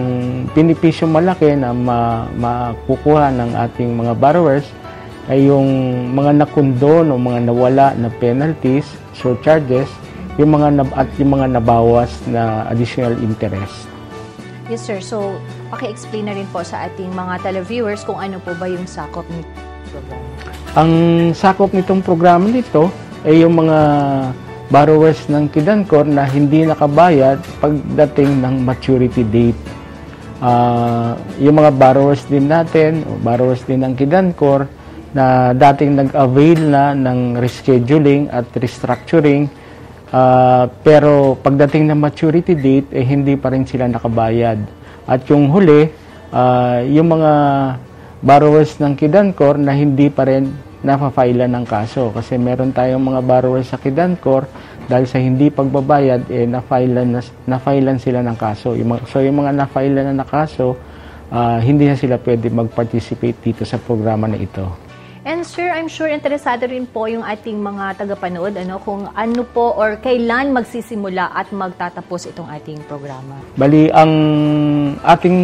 Speaker 18: benepisyo malaki na makukuha ng ating mga borrowers ay yung mga nakundon o mga nawala na penalties, surcharges, yung mga nabawas na additional interest.
Speaker 8: Yes, sir. So, paki-explain na rin po sa ating mga televiewers kung ano po ba yung sakop nitong programa.
Speaker 18: Ang sakop nitong programa nito ay yung mga borrowers ng Kidancor na hindi nakabayad pagdating ng maturity date. Yung mga borrowers din natin, o borrowers din ng Kidancor na dating nag-avail na ng rescheduling at restructuring, pero pagdating ng maturity date, hindi pa rin sila nakabayad. At yung huli, yung mga borrowers ng Kidancor na hindi pa rin napafailan ng kaso. Kasi meron tayong mga borrowers sa Kidancor dahil sa hindi pagbabayad, na-filean sila ng kaso. So yung mga na-filean na kaso, hindi na sila pwede mag-participate dito sa programa na ito.
Speaker 8: And sir, I'm sure interesado rin po yung ating mga tagapanood kung ano po or kailan magsisimula at magtatapos itong ating programa.
Speaker 18: Bali, ang ating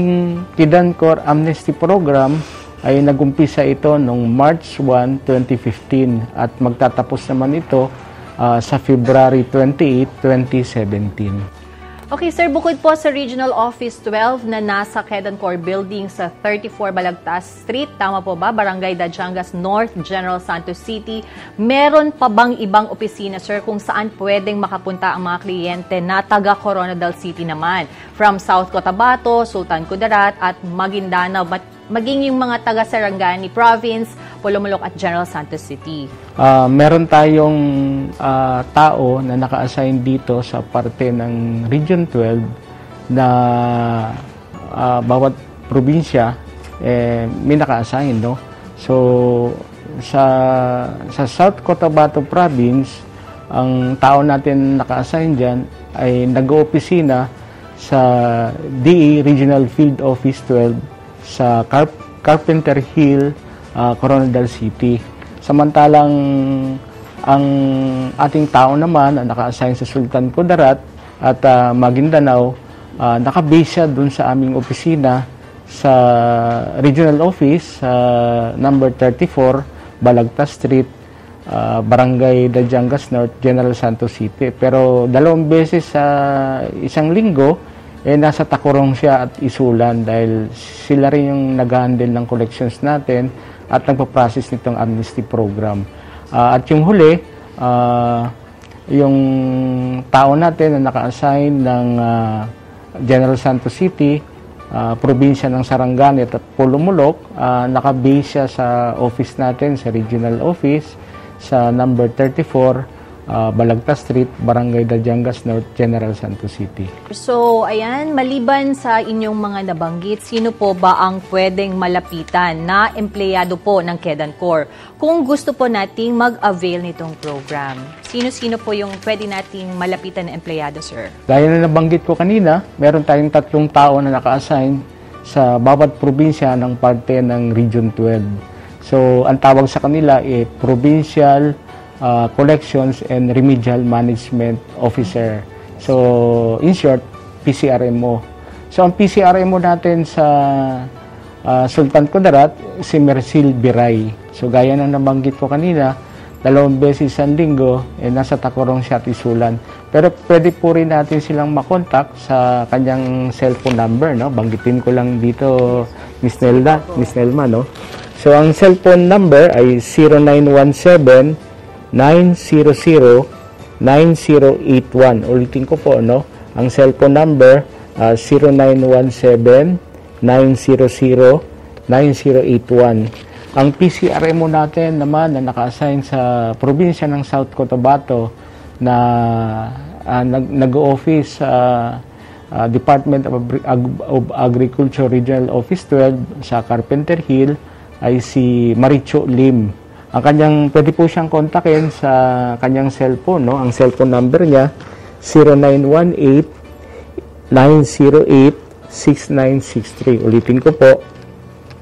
Speaker 18: Kidancor Amnesty Program ay nagumpisa ito noong March 1, 2015 at magtatapos naman ito sa February 28, 2017.
Speaker 8: Okay sir, bukod po sa Regional Office 12 na nasa Kidancor Building sa 34 Balagtas Street, tama po ba, Barangay Dajangas North, General Santos City, meron pa bang ibang opisina sir kung saan pwedeng makapunta ang mga kliyente na taga Coronadal City naman? From South Cotabato, Sultan Kudarat at Maguindanao, maging yung mga taga Sarangani Province, Polomolok at General Santos City.
Speaker 18: Meron tayong tao na naka-assign dito sa parte ng Region 12 na bawat probinsya may naka-assign, no? So sa South Cotabato Province, ang tao natin naka-assign diyan ay nag-oopisina sa DE Regional Field Office 12 sa Carpenter Hill, Coronadal City. Samantalang ang ating tao naman na naka-assign sa Sultan Kudarat at Maguindanao, naka-base siya dun sa aming opisina sa Regional Office, number 34, Balagtas Street, Barangay Dajangas North, General Santos City. Pero 2 beses sa isang linggo, nasa Tacorong siya at Isulan dahil sila rin yung nag-handle ng collections natin at nagpa-process nitong amnesty program. At yung huli, yung tao natin na naka-assign ng General Santos City, probinsya ng Sarangani at Polomolok, naka-base siya sa office natin, sa regional office, sa number 34, Balagtas Street, Barangay Dajangas North, General Santos City.
Speaker 8: So, ayan, maliban sa inyong mga nabanggit, sino po ba ang pwedeng malapitan na empleyado po ng Kidancor kung gusto po nating mag-avail nitong program? Sino-sino po yung pwede nating malapitan na empleyado, sir?
Speaker 18: Gaya na nabanggit ko kanina, meron tayong 3 tao na naka-assign sa bawat probinsya ng parte ng Region 12. So, ang tawag sa kanila ay Provincial Collections and Remedial Management Officer. So, in short, PCRMO. So, ang PCRMO natin sa Sultan Kudarat, si Mercil Biray. So, gaya ng nabanggit ko kanina, 2 beses isang linggo, nasa Tacorong siya at Isulan. Pero pwede po rin natin silang makontak sa kanyang cellphone number, no? Banggitin ko lang dito, Miss Nelma, no? So, ang cellphone number ay 0917-900-9081. Ulitin ko po, no? Ang cellphone number, 0917-900-9081. Ang PCRMO natin naman na naka-assign sa probinsya ng South Cotabato na nag-office sa Department of Agriculture Regional Office 12 sa Carpenter Hill ay si Maricho Lim. Ang kanyang, pwede po siyang kontakin sa kanyang cellphone, no? Ang cellphone number niya 0918-908-6963. Ulitin ko po,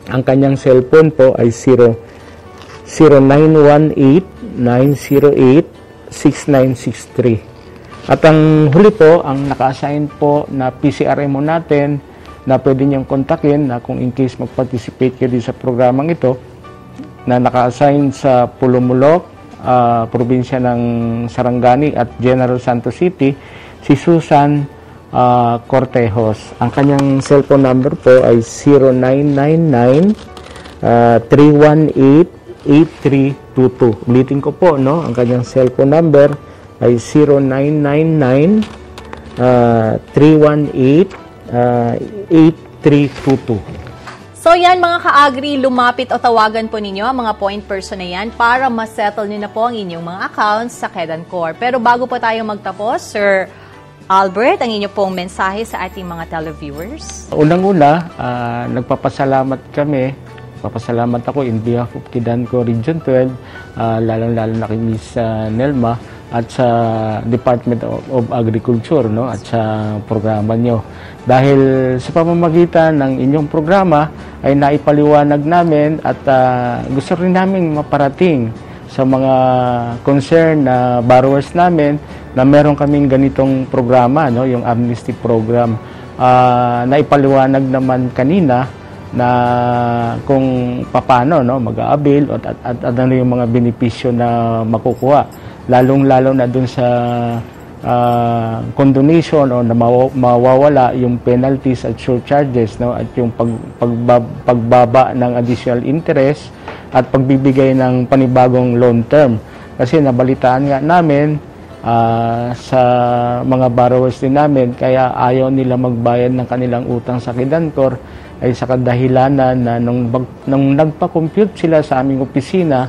Speaker 18: ang kanyang cellphone po ay 0918-908-6963. At ang huli po, ang naka-assign po na PCRMO natin na pwede niyong kontakin na kung in case mag-participate kayo sa programang ito, na naka-assign sa Polomolok, probinsya ng Sarangani at General Santos City, si Susan Cortejos. Ang kanyang cellphone number po ay 0999-318-8322. Ulitin ko po, no? Ang kanyang cellphone number, ay 0999-318-8322.
Speaker 8: So yan mga ka-agri, lumapit o tawagan po ninyo ang mga point person na yan para ma-settle nyo na po ang inyong mga accounts sa Kedancor. Pero bago po tayo magtapos, Sir Albert, ang inyo pong mensahe sa ating mga televiewers.
Speaker 18: Unang-una, nagpapasalamat kami. Papasalamat ako in behalf of Kedancor Region 12, lalong-lalo na kay Miss Nelma at sa Department of Agriculture, no, at sa programa nyo. Dahil sa pamamagitan ng inyong programa ay naipaliwanag namin at gusto rin namin maparating sa mga concerned na borrowers namin na meron kaming ganitong programa, no, yung amnesty program. Naipaliwanag naman kanina na kung paano, no, mag-a-avail at ano yung mga benepisyo na makukuha, lalong-lalo na dun sa condonation o na mawawala yung penalties at surcharges, no, at yung pagbaba ng additional interest at pagbibigay ng panibagong loan term. Kasi nabalitaan nga namin sa mga borrowers din namin, kaya ayaw nila magbayad ng kanilang utang sa Kedancor ay sa kadahilanan na nung nagpa-compute sila sa aming opisina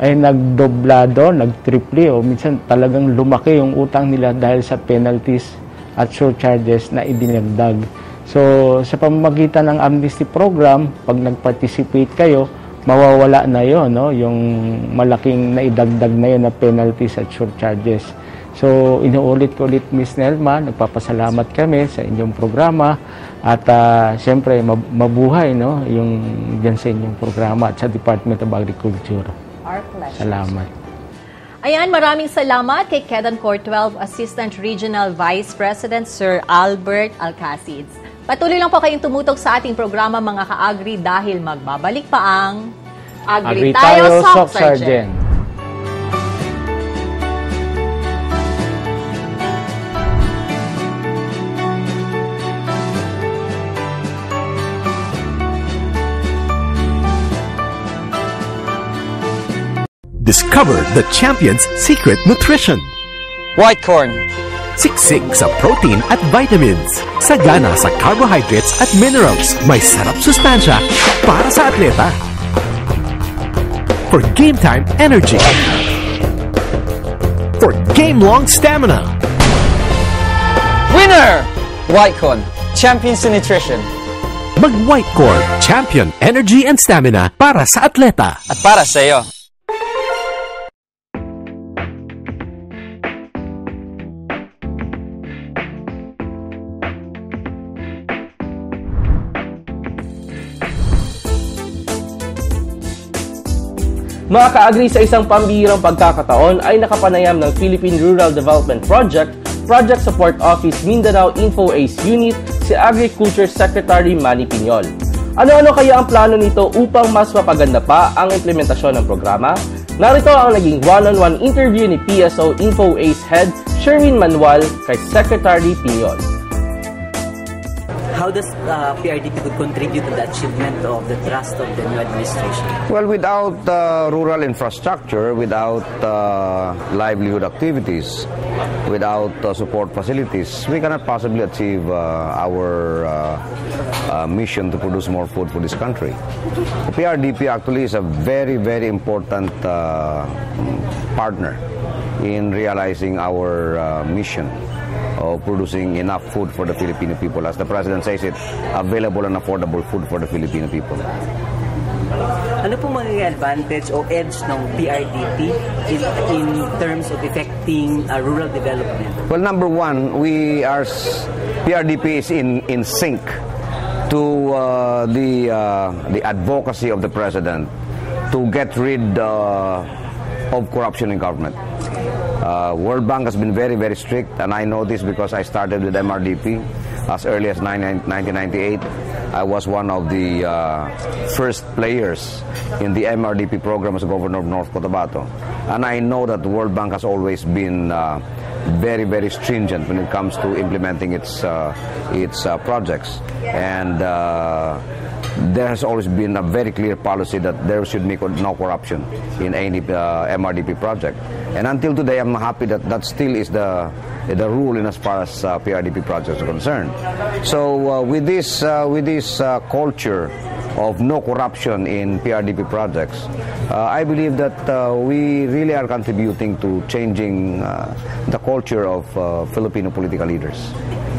Speaker 18: ay nagdoblado, nagtriple o minsan talagang lumaki yung utang nila dahil sa penalties at surcharges na idinagdag. So sa pamamagitan ng amnesty program, pag nag-participate kayo, mawawala na yon, no, yung malaking naidagdag na yun na penalties at surcharges. So inuulit ko ulit, Miss Nelma, nagpapasalamat kami sa inyong programa at siyempre mabuhay, no, yung dyan sa inyong programa at sa Department of Agriculture.
Speaker 8: Our pleasure.
Speaker 18: Salamat.
Speaker 8: Ayan, maraming salamat kay Kedancor 12 Assistant Regional Vice President Sir Albert Alcacids. Patuloy lang po kayong tumutok sa ating programa mga ka-agri dahil magbabalik pa ang Agri Tayo, Sock Sergeant.
Speaker 14: Discover the champion's secret nutrition.
Speaker 19: White corn.
Speaker 14: Siksik sa protein at vitamins. Sagana sa carbohydrates at minerals. May sarap sustansya para sa atleta. For game time energy. For game-long stamina.
Speaker 19: Winner! White corn. Champions in nutrition.
Speaker 14: Mag-White corn. Champion energy and stamina para sa atleta.
Speaker 19: At para sa iyo.
Speaker 1: Mga ka-agri, sa isang pambihirang pagkakataon ay nakapanayam ng Philippine Rural Development Project, Project Support Office Mindanao InfoAce Unit, si Agriculture Secretary Manny Piñol. Ano-ano kaya ang plano nito upang mas mapaganda pa ang implementasyon ng programa? Narito ang naging one-on-one interview ni PSO InfoAce Head Sherwin Manuel kay Secretary Piñol.
Speaker 20: How does PRDP could contribute to the achievement of the trust of the new administration?
Speaker 21: Well, without rural infrastructure, without livelihood activities, without support facilities, we cannot possibly achieve our mission to produce more food for this country. The PRDP actually is a very, very important partner in realizing our mission of producing enough food for the Filipino people. As the President says it, available and affordable food for the Filipino people.
Speaker 20: Ano po magiging advantage o edge ng PRDP in terms of effecting rural development?
Speaker 21: Well, number one, PRDP is in sync to the advocacy of the President to get rid of corruption in government. World Bank has been very, very strict, and I know this because I started with MRDP as early as 1998. I was one of the first players in the MRDP program as governor of North Cotabato. And I know that the World Bank has always been very, very stringent when it comes to implementing its projects. And there has always been a very clear policy that there should be no corruption in any MRDP project. And until today, I'm happy that that still is the rule in as far as PRDP projects are concerned. So with this culture of no corruption in PRDP projects, I believe that we really are contributing to changing the culture of Filipino political leaders.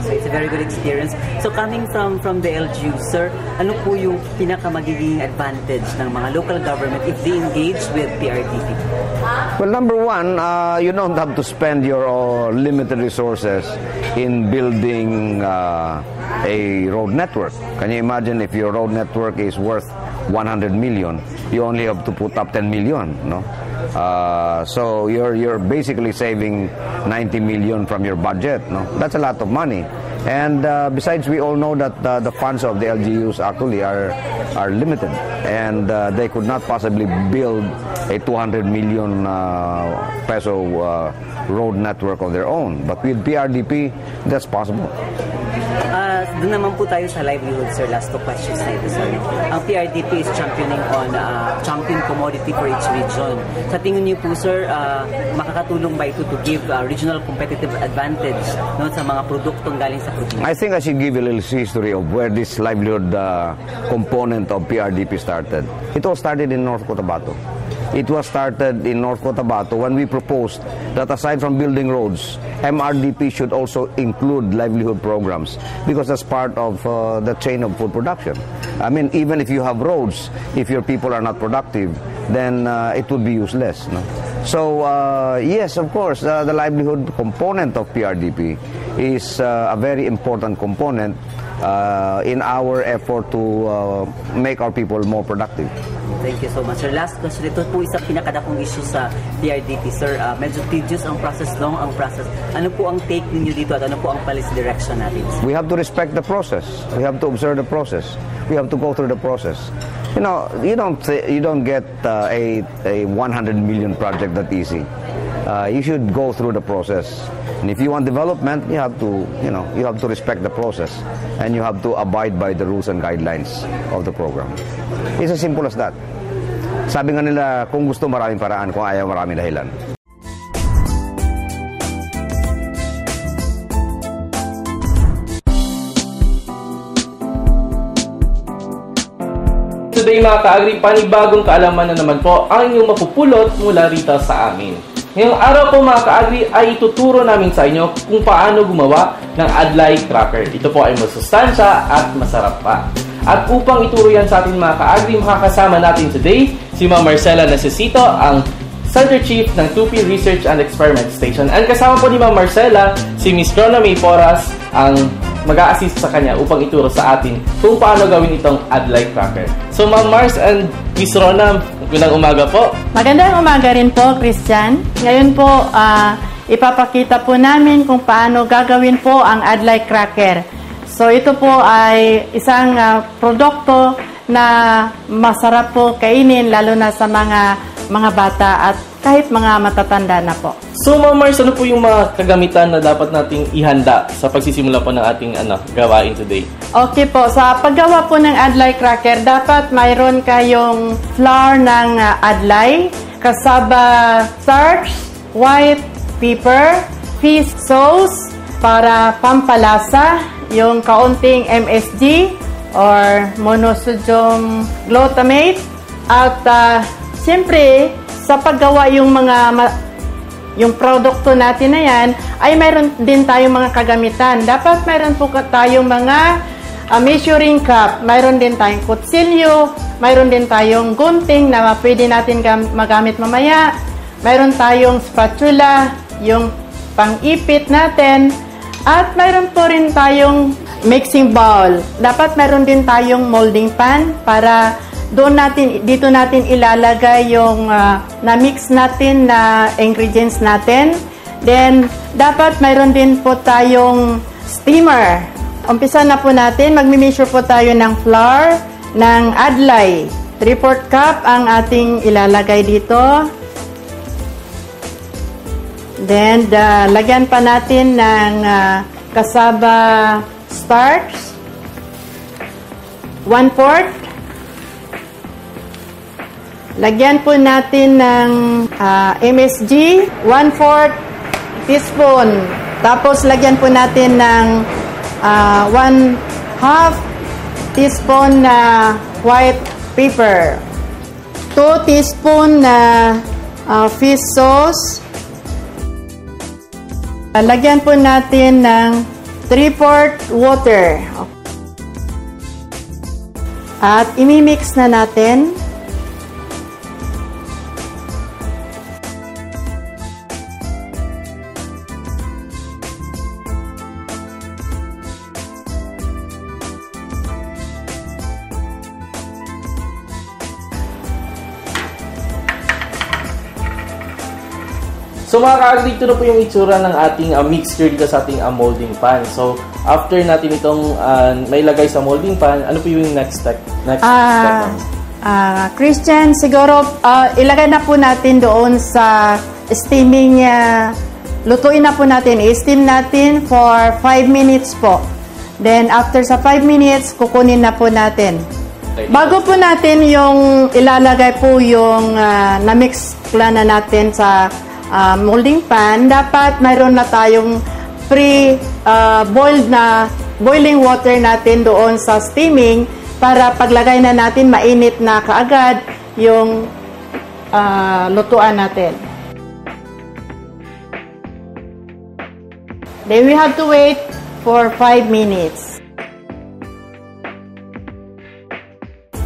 Speaker 20: So it's a very good experience. So coming from the LGU, sir, ano po yung pinakamagiging advantage ng mga local government if they engage with PRDP?
Speaker 21: Well, number one, you don't have to spend your limited resources in building a road network. Can you imagine if your road network is worth 100 million, you only have to put up 10 million, no? So you're basically saving 90 million from your budget, no? That's a lot of money. And besides, we all know that the funds of the LGUs actually are limited, and they could not possibly build a 200 million peso road network of their own. But with PRDP, that's possible.
Speaker 20: Doon naman po tayo sa livelihood, sir. Last two questions na ito, sir. Ang PRDP is championing on champion commodity for each region. Sa tingin niyo po, sir, makakatulong ba ito to give regional competitive advantage, no, sa mga produktong galing sa probinsya?
Speaker 21: I think I should give a little history of where this livelihood component of PRDP started. It all started in North Cotabato. It was started in North Cotabato when we proposed that aside from building roads, MRDP should also include livelihood programs because that's part of the chain of food production. I mean, even if you have roads, if your people are not productive, then it would be useless. No? So, yes, of course, the livelihood component of PRDP is a very important component in our effort to make our people more productive.
Speaker 20: Thank you so much, sir. Last question, ito po isang pinakadakong issue sa PRDP, sir. Medyo tedious ang process, long ang process. Ano po ang take ninyo dito at ano po ang policy direction natin, sir?
Speaker 21: We have to respect the process. We have to observe the process. We have to go through the process. You know, you don't get a 100 million project that easy. You should go through the process. And if you want development, you have to respect the process, and you have to abide by the rules and guidelines of the program. It's as simple as that. Sabi nga nila, kung gusto maraming paraan, kung ayaw maraming dahilan.
Speaker 1: Today mga ka-agri, panibagong kaalaman na naman po ang inyong mapupulot mula rito sa amin. Ngayong araw po mga ka-agri ay ituturo namin sa inyo kung paano gumawa ng Adlay Cracker. Ito po ay masustansya at masarap pa. At upang ituro yan sa atin mga ka-agri, makakasama natin today si Ma'am Marcela Necesito, ang Center Chief ng Tupi Research and Experiment Station. And kasama po ni Ma'am Marcela, si Miss Rona May Porras, ang mag-a-assist sa kanya upang ituro sa atin kung paano gawin itong Adlay Cracker. So Ma'am Mars and Miss Rona, magandang umaga po.
Speaker 2: Magandang umaga rin po, Christian. Ngayon po, ipapakita po namin kung paano gagawin po ang Adlay Cracker. So ito po ay isang produkto na masarap po kainin lalo na sa mga bata at kahit mga matatanda na po.
Speaker 1: So Ma'am Mars, ano po yung mga kagamitan na dapat nating ihanda sa pagsisimula po ng ating gawain today?
Speaker 2: Okay po, sa paggawa po ng Adlay Cracker, dapat mayroon kayong flour ng Adlay, kasaba starch, white pepper, fish sauce para pampalasa, yung kaunting MSG or monosodium glutamate, at siyempre sa paggawa yung produkto natin na yan, ay mayroon din tayong mga kagamitan. Dapat mayroon po tayong mga measuring cup, mayroon din tayong kutsilyo, mayroon din tayong gunting na pwede natin magamit mamaya, mayroon tayong spatula, yung pang-ipit natin, at mayroon po rin tayong mixing bowl. Dapat mayroon din tayong molding pan para dito natin ilalagay yung na-mix natin na ingredients natin. Then, dapat mayroon din po tayong steamer. Umpisa na po natin. Magmi-measure po tayo ng flour ng Adlay. 3/4 cup ang ating ilalagay dito. Then, lagyan pa natin ng kasaba starch. 1/4. Lagyan po natin ng MSG, 1/4 teaspoon. Tapos lagyan po natin ng 1/2 teaspoon na white pepper. 2 teaspoon na fish sauce. Lagyan po natin ng 3/4 water. At imimix na natin.
Speaker 1: So mga ka-agri, ito na po yung itsura ng ating mixture dito sa ating molding pan. So after natin itong mailagay sa molding pan, ano po yung next step?
Speaker 2: Christian, siguro ilagay na po natin doon sa steaming, lutuin na po natin. I-steam natin for 5 minutes po. Then after sa 5 minutes, kukunin na po natin. Bago po natin yung ilalagay po yung na-mix plan na natin sa molding pan, dapat mayroon na tayong pre-boiled na boiling water natin doon sa steaming para paglagay na natin mainit na kaagad yung lutuan natin. Then we have to wait for 5 minutes.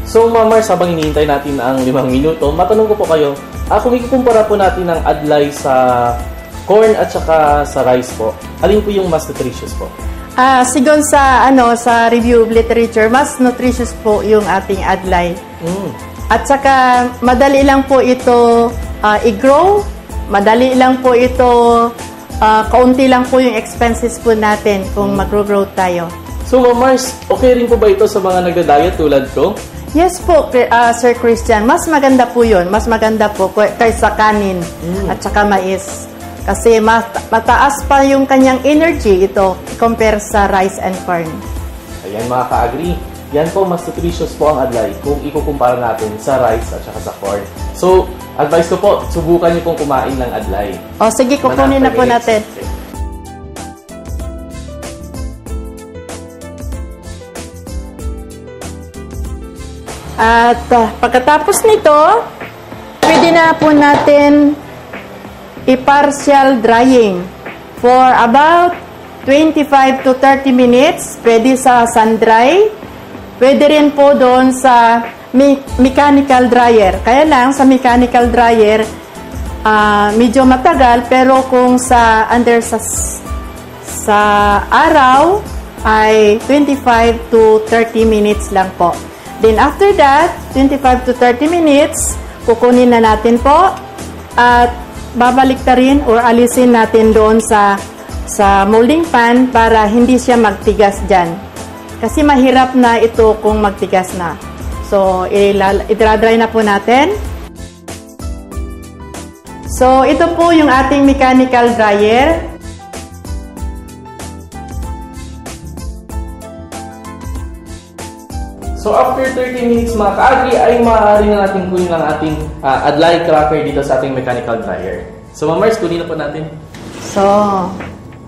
Speaker 1: So Ma'am, habang hinihintay natin ang 5 minuto, matanong ko po kayo, kung ikukumpara po natin ang adlay sa corn at saka sa rice po, alin po yung mas nutritious po?
Speaker 2: Siguro sa review of literature, mas nutritious po yung ating adlay. At saka madali lang po ito i-grow, madali lang po ito, kaunti lang po yung expenses po natin kung mag-grow tayo.
Speaker 1: So Ma'am Mars, okay rin po ba ito sa mga nagda-diet tulad ko?
Speaker 2: Yes po, Sir Christian. Mas maganda po yun. Mas maganda po kaysa kanin at saka mais. Kasi mataas pa yung kanyang energy ito compare sa rice and corn.
Speaker 1: Ayan mga ka-agri. Yan po, mas nutritious po ang adlay kung ikukumpara natin sa rice at saka sa corn. So, advice ko po, subukan niyo pong kumain ng adlay.
Speaker 2: O sige, kukunin na po natin. Okay. At pagkatapos nito, pwede na po natin i-partial drying for about 25 to 30 minutes. Pwede sa sun dry. Pwede rin po doon sa mechanical dryer. Kaya lang sa mechanical dryer, medyo matagal, pero kung sa araw ay 25 to 30 minutes lang po. Then after that, 25 to 30 minutes, kukunin na natin po at babalik na rin or alisin natin doon sa molding pan para hindi siya magtigas dyan. Kasi mahirap na ito kung magtigas na. So, i-dry na po natin. So, ito po yung ating mechanical dryer.
Speaker 1: So after 30 minutes mga ka-agri ay maaari na natin kunin ang ating adlay cracker dito sa ating mechanical dryer. So Ma'am Mars, kunin na po natin.
Speaker 2: So,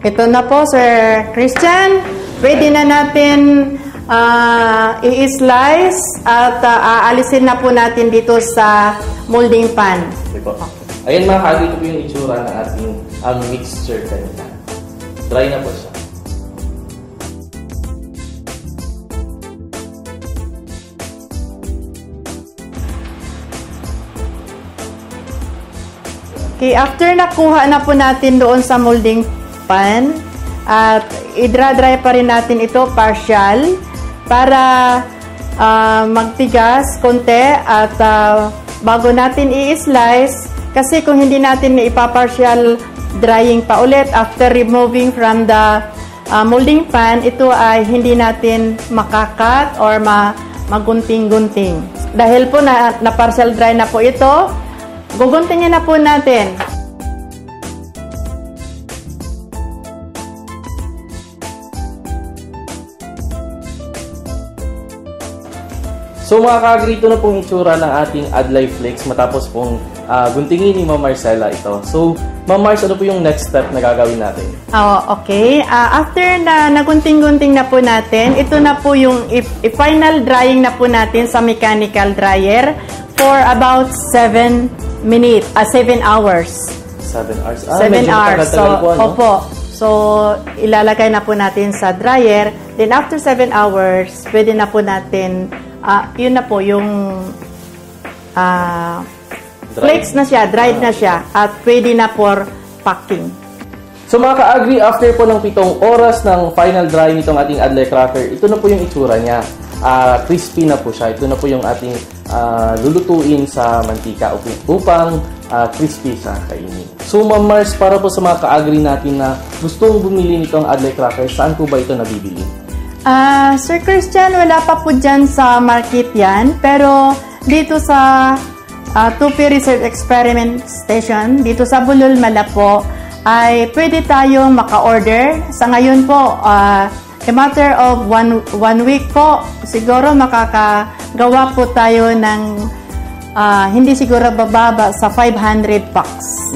Speaker 2: ito na po Sir Christian. Pwede na natin i-slice at aalisin na po natin dito sa molding pan.
Speaker 1: Okay po. Ayan mga ka-agri, ito po yung itsura ng ating mixture kanina. Dry na po siya.
Speaker 2: Okay, after nakuha na po natin doon sa molding pan, at i-dry pa rin natin ito partial para magtigas konti at bago natin i-slice, kasi kung hindi natin ipa-partial drying pa ulit after removing from the molding pan, ito ay hindi natin makakat or magunting-gunting. Dahil po na partial dry na po ito, guguntingin na po natin.
Speaker 1: So mga ka-agri, ito na pong itsura ng ating Adlay Flakes matapos pong guntingin ni Ma'am Marcela ito. So Ma'am Mars, ano po yung next step na gagawin natin?
Speaker 2: Okay. After na nagunting-gunting na po natin, ito na po yung final drying na po natin sa mechanical dryer for about 7 hours.
Speaker 1: 7 hours?
Speaker 2: 7 hours. So,
Speaker 1: po, ano?
Speaker 2: opo. So, ilalagay na po natin sa dryer. Then, after 7 hours, pwede na po natin, yun na po, yung flakes na siya, dried na siya, at pwede na for packing.
Speaker 1: So mga ka-agri, after po ng 7 oras ng final drying nitong ating Adlay cracker, ito na po yung itsura niya. Crispy na po siya. Ito na po yung ating lulutuin sa mantika upang crispy sa kainin. So Ma'am Mars, para po sa mga ka-agri natin na gustong bumili nitong Adlay cracker, saan po ba ito nabibili?
Speaker 2: Sir Christian, wala pa po dyan sa market yan. Pero dito sa Tupi Research Experiment Station, dito sa Bulol, Malapo, ay pwede tayong maka-order. Sa ngayon po, a matter of one week po, siguro makakagawa po tayo ng hindi siguro bababa sa 500 packs.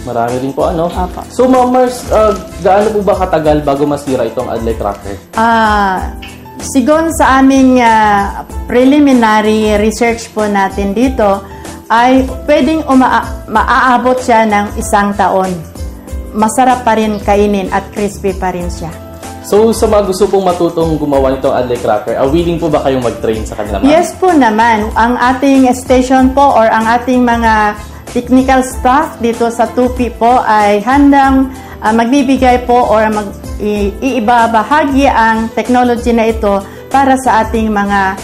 Speaker 1: Marami rin po, ano? So, Ma'am Mars, gaano po ba katagal bago masira itong Adlay cracker?
Speaker 2: Siguro sa aming preliminary research po natin dito, ay pwedeng maaabot siya ng 1 taon. Masarap pa rin kainin at crispy pa rin siya.
Speaker 1: So, sa mga gusto pong matutong gumawa nitong Adlay cracker, willing po ba kayong mag-train sa kanila?
Speaker 2: Yes po naman. Ang ating station po or ang ating mga technical staff dito sa Tupi po ay handang magbibigay po or iibabahagi ang technology na ito para sa ating mga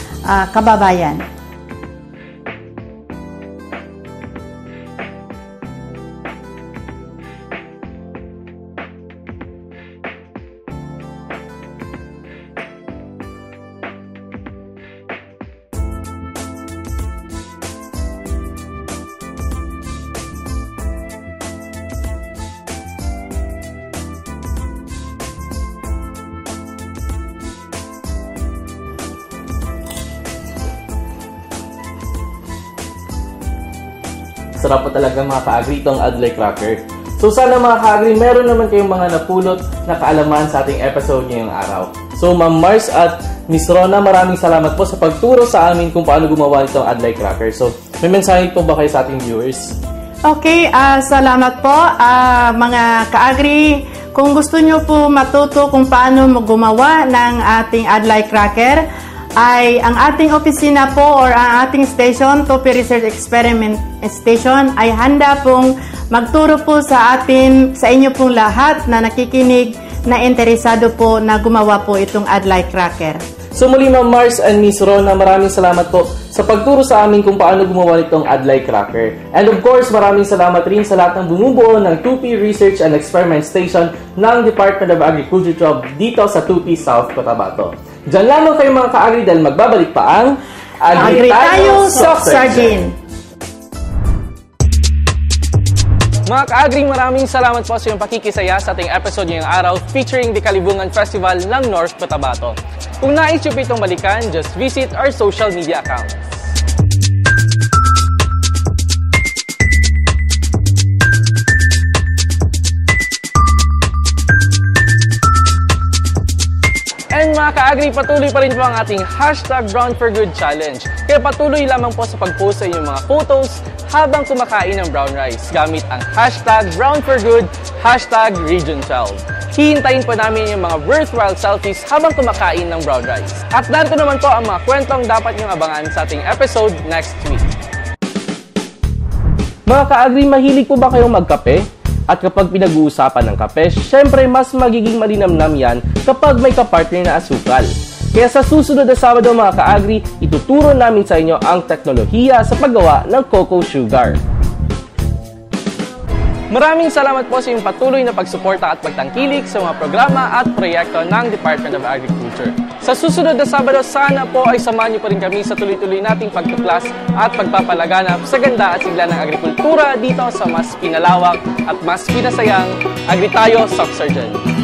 Speaker 2: kababayan.
Speaker 1: Sarap po talaga mga ka-agri itong Adlay cracker. So sana mga ka-agri, meron naman kayong mga napulot na kaalaman sa ating episode ngayong araw. So Ma'am Mars at Miss Rona, maraming salamat po sa pagturo sa amin kung paano gumawa itong Adlay cracker. So may mensahe po ba kayo sa ating viewers?
Speaker 2: Okay, salamat po mga ka-agri. Kung gusto nyo po matuto kung paano gumawa ng ating Adlay cracker, ay ang ating opisina po or ang ating station, Tupi Research Experiment Station, ay handa pong magturo po sa inyo pong lahat na nakikinig na interesado po na gumawa po itong Adlay cracker.
Speaker 1: So muli Ma'am Mars and Miss Rona, maraming salamat po sa pagturo sa amin kung paano gumawa nitong Adlay cracker. And of course, maraming salamat rin sa lahat ng bumubuo ng Tupi Research and Experiment Station ng Department of Agriculture dito sa Tupi, South Cotabato. Diyan lamang kayo mga ka-agri dahil magbabalik pa ang
Speaker 2: Agri Tayo Soft Sardine.
Speaker 1: Mga ka-agri, maraming salamat po sa iyong pakikisaya sa ating episode ngayong araw featuring the Kalibungan Festival ng North Cotabato. Kung nais nyo po itong balikan, just visit our social media accounts. And mga ka-agri, patuloy pa rin po ang ating #BrownForGood Challenge. Kaya patuloy lamang po sa pag-post sa inyong mga photos habang kumakain ng brown rice gamit ang #BrownForGood, #Region12. Hihintayin po namin yung mga worthwhile selfies habang kumakain ng brown rice. At narito naman po ang mga kwentong dapat niyong abangan sa ating episode next week. Mga ka-agri, mahilig po ba kayong magkape? At kapag pinag-uusapan ng kape, syempre mas magiging malinamnam yan kapag may kapartner na asukal. Kaya sa susunod na Sabado mga ka-agri, ituturo namin sa inyo ang teknolohiya sa paggawa ng cocoa sugar. Maraming salamat po sa iyong patuloy na pagsuporta at pagtangkilik sa mga programa at proyekto ng Department of Agriculture. Sa susunod na Sabado, sana po ay samahan niyo pa rin kami sa tuloy-tuloy nating pagtuklas at pagpapalaganap sa ganda at sigla ng agrikultura dito sa mas pinalawak at mas pinasayang Agri Tayo Soft Sardine.